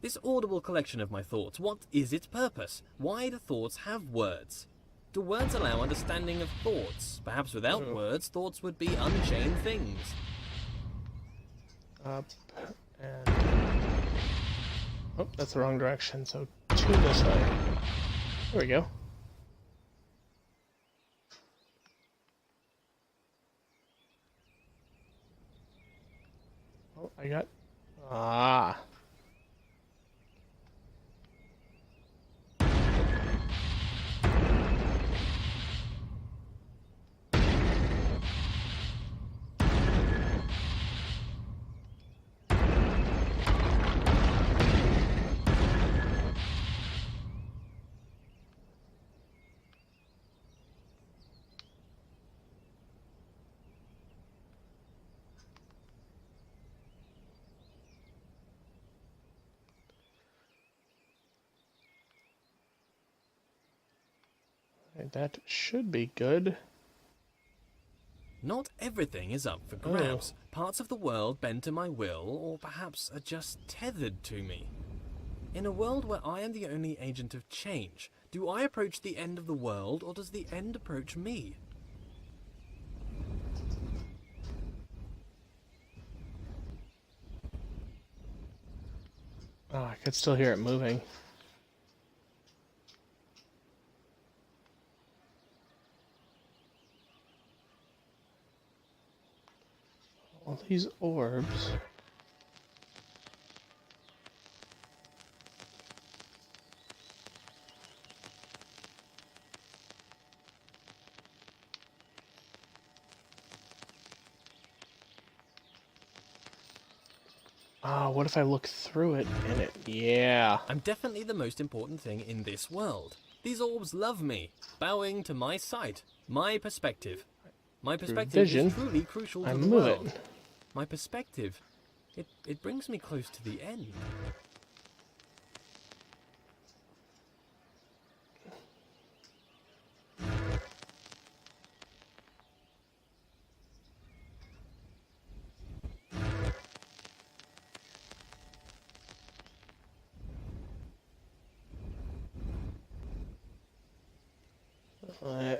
This audible collection of my thoughts, what is its purpose? Why do thoughts have words? Do words allow understanding of thoughts? Perhaps without words, thoughts would be unchained things. Up and... Oh, that's the wrong direction, so 2 this way. There we go. Oh, I got... Ah. Right, that should be good. Not everything is up for grabs. Parts of the world bend to my will, or perhaps are just tethered to me. In a world where I am the only agent of change, do I approach the end of the world, or does the end approach me? Oh, I could still hear it moving. All these orbs. Ah, what if I look through it and it... Yeah. I'm definitely the most important thing in this world. These orbs love me, bowing to my sight, my perspective. My perspective vision, is truly crucial to I the move world. it. My perspective, it brings me close to the end.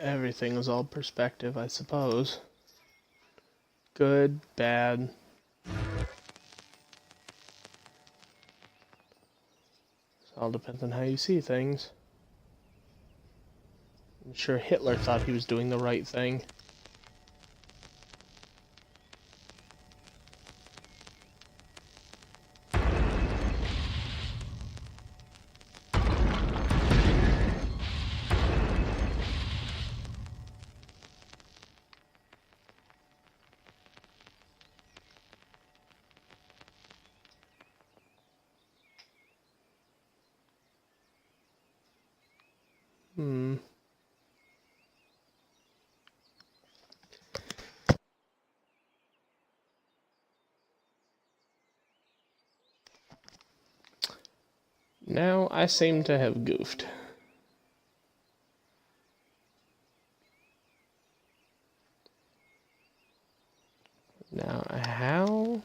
Everything is all perspective, I suppose. Good, bad. It all depends on how you see things. I'm sure Hitler thought he was doing the right thing. Now I seem to have goofed. Now, how?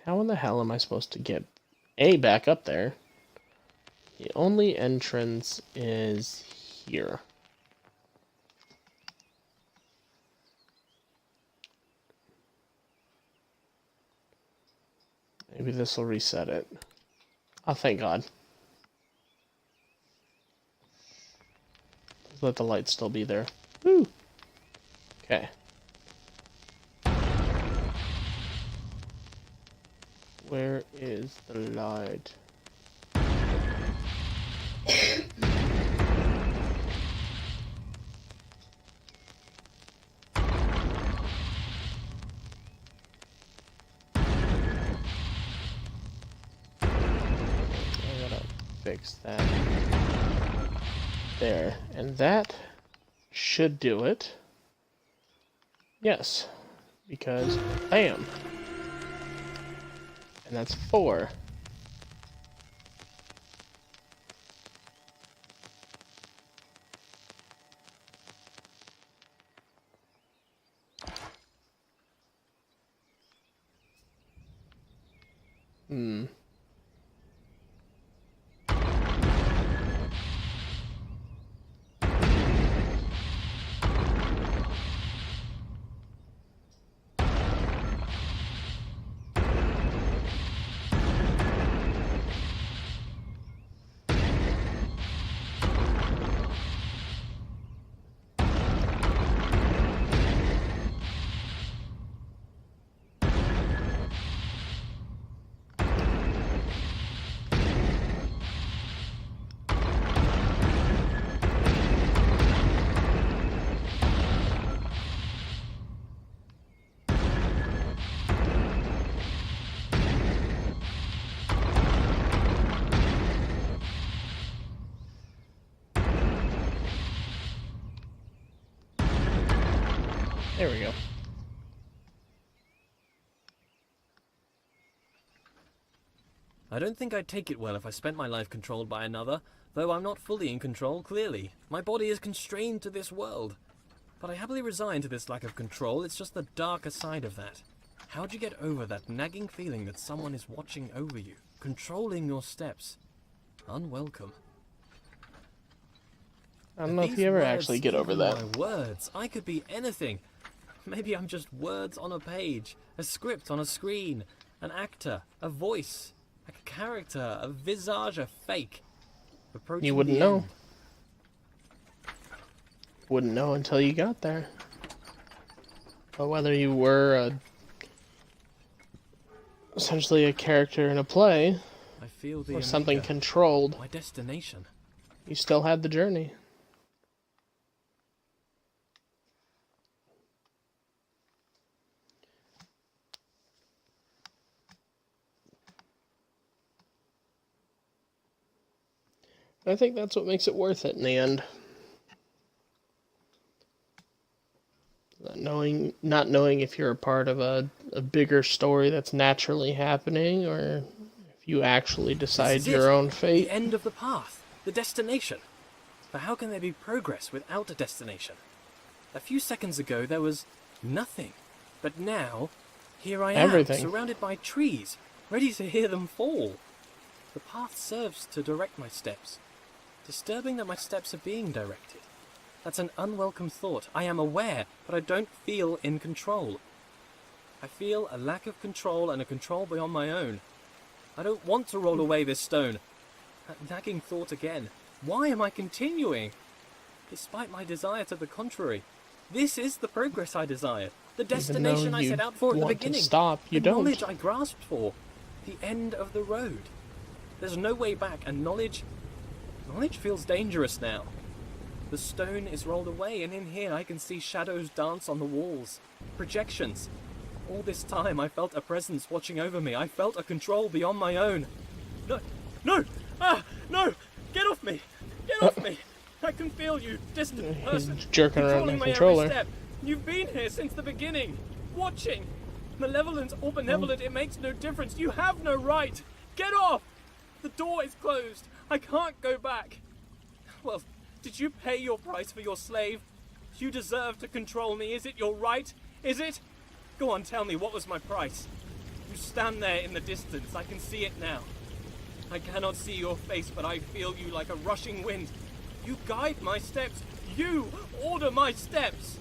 How in the hell am I supposed to get A back up there? The only entrance is here. Maybe this will reset it. Oh, thank God. Just let the light still be there. Woo! Okay. Where is the light? Fix that. There. And that should do it. Yes. Because bam. And that's 4. There we go. I don't think I'd take it well if I spent my life controlled by another, though I'm not fully in control, clearly. My body is constrained to this world. But I happily resign to this lack of control, it's just the darker side of that. How'd you get over that nagging feeling that someone is watching over you, controlling your steps? Unwelcome. I don't know if you ever actually get over that. My words, I could be anything. Maybe I'm just words on a page, a script on a screen, an actor, a voice, a character, a visage, a fake. Approaching You wouldn't the know. end. Wouldn't know until you got there. But whether you were essentially a character in a play I feel the or something omega, controlled, my destination. you still had the journey. I think that's what makes it worth it in the end. Not knowing if you're a part of a bigger story that's naturally happening, or if you actually decide This is your it. own fate. The end of the path, the destination. But how can there be progress without a destination? A few seconds ago there was nothing. But now, here I am, Everything. surrounded by trees, ready to hear them fall. The path serves to direct my steps. Disturbing that my steps are being directed. That's an unwelcome thought. I am aware, but I don't feel in control. I feel a lack of control and a control beyond my own. I don't want to roll away this stone. That nagging thought again. Why am I continuing? Despite my desire to the contrary. This is the progress I desired. The destination I set out for at the beginning. To stop, you the don't. knowledge I grasped for. The end of the road. There's no way back, and knowledge feels dangerous now. The stone is rolled away, and in here I can see shadows dance on the walls. Projections. All this time I felt a presence watching over me. I felt a control beyond my own. No! No! Ah! No! Get off me! Get off me! I can feel you, distant person, He's jerking around controlling the my controller. every step. You've been here since the beginning, watching. Malevolent or benevolent, it makes no difference. You have no right. Get off! The door is closed. I can't go back. Well, did you pay your price for your slave? You deserve to control me. Is it your right? Is it? Go on, tell me, what was my price? You stand there in the distance. I can see it now. I cannot see your face, but I feel you like a rushing wind. You guide my steps. You order my steps.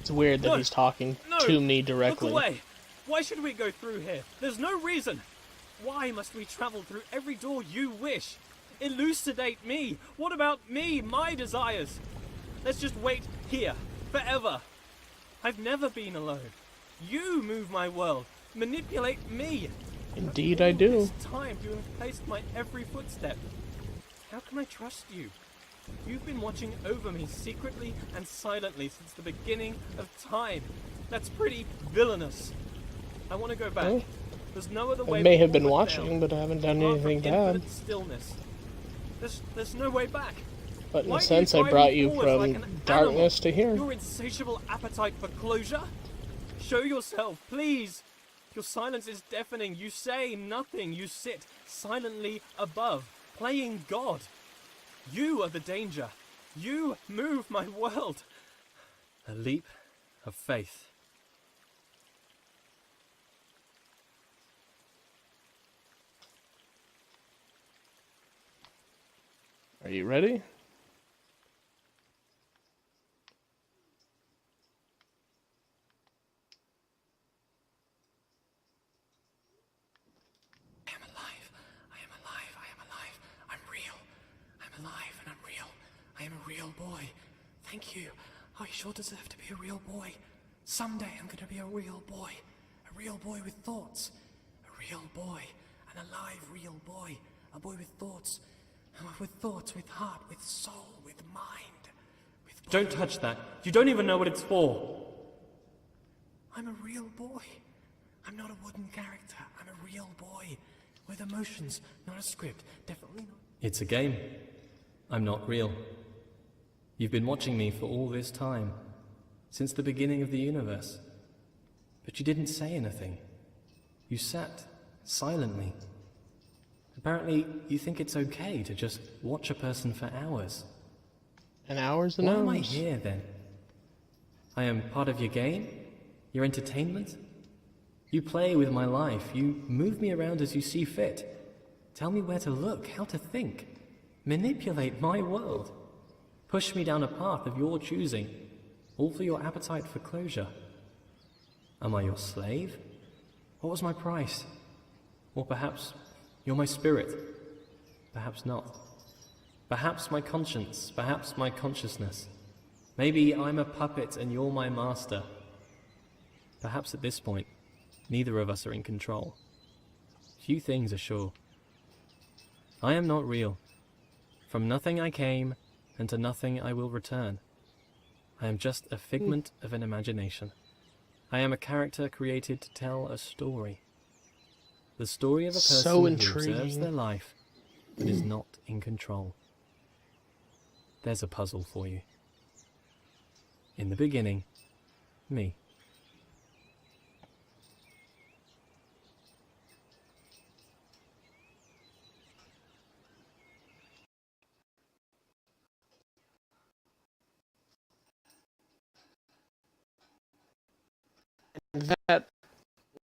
It's weird that No, he's talking no, to me directly. Look away. Why should we go through here? There's no reason. Why must we travel through every door you wish? elucidate me? What about me, my desires? Let's just wait here, forever. I've never been alone. You move my world, manipulate me. Indeed I do. This time you have placed my every footstep. How can I trust you? You've been watching over me secretly and silently since the beginning of time. That's pretty villainous. I want to go back. Oh. There's no other way. I may have been forward watching, now. but I haven't done Apart from anything bad. infinite stillness. There's no way back. But in Why a do sense, you I drive brought me you forward from like an darkness to animal? here. Your insatiable appetite for closure? Show yourself, please. Your silence is deafening. You say nothing. You sit silently above, playing God. You are the danger. You move my world. A leap of faith. Are you ready? I am alive. I am alive. I am alive. I'm real. I'm alive and I'm real. I am a real boy. Thank you. I sure deserve to be a real boy. Someday I'm going to be a real boy. A real boy with thoughts. A real boy. An alive real boy. A boy with thoughts. With thoughts, with heart, with soul, with mind. With body. Don't touch that. You don't even know what it's for. I'm a real boy. I'm not a wooden character. I'm a real boy. With emotions, not a script. Definitely not. It's a game. I'm not real. You've been watching me for all this time. Since the beginning of the universe. But you didn't say anything. You sat silently. Apparently, you think it's okay to just watch a person for hours. And hours and Why hours. am I here, then? I am part of your game? Your entertainment? You play with my life. You move me around as you see fit. Tell me where to look, how to think. Manipulate my world. Push me down a path of your choosing, all for your appetite for closure. Am I your slave? What was my price? Or perhaps you're my spirit. Perhaps not. Perhaps my conscience. Perhaps my consciousness. Maybe I'm a puppet and you're my master. Perhaps at this point, neither of us are in control. Few things are sure. I am not real. From nothing I came, and to nothing I will return. I am just a figment of an imagination. I am a character created to tell a story. The story of a person So who intriguing. observes their life, but is not in control. There's a puzzle for you. In the beginning, me. That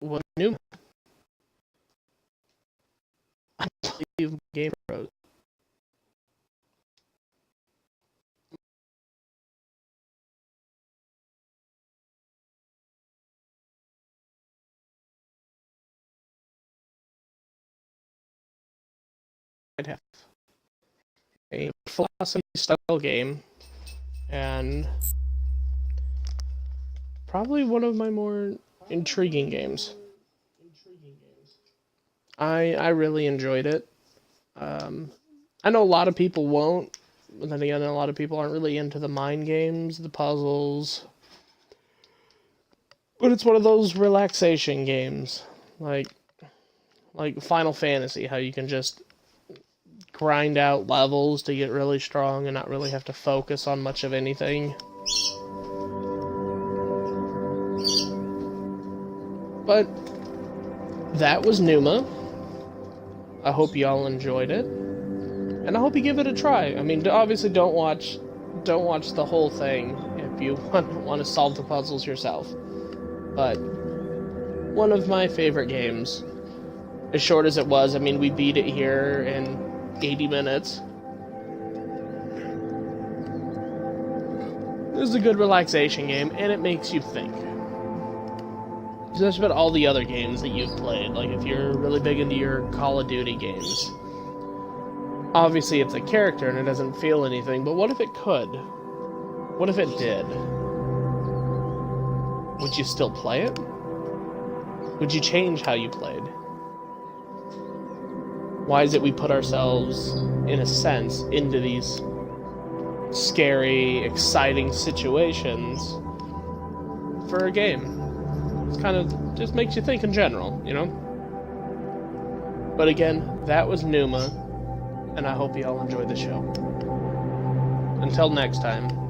was Pneuma. I believe Game Pros. I'd have a philosophy style game, and probably one of my more intriguing games. I really enjoyed it. I know a lot of people won't, but then again, a lot of people aren't really into the mind games, the puzzles. But it's one of those relaxation games, like Final Fantasy, how you can just grind out levels to get really strong and not really have to focus on much of anything. But that was Pneuma. I hope y'all enjoyed it, and I hope you give it a try. I mean, obviously, don't watch the whole thing if you want to solve the puzzles yourself. But one of my favorite games, as short as it was. I mean, we beat it here in 80 minutes. This is a good relaxation game, and it makes you think. Just about all the other games that you've played, like if you're really big into your Call of Duty games. Obviously, it's a character and it doesn't feel anything, but what if it could? What if it did? Would you still play it? Would you change how you played? Why is it we put ourselves, in a sense, into these scary, exciting situations for a game? It's kind of just makes you think in general, you know? But again, that was Pneuma, and I hope you all enjoyed the show. Until next time.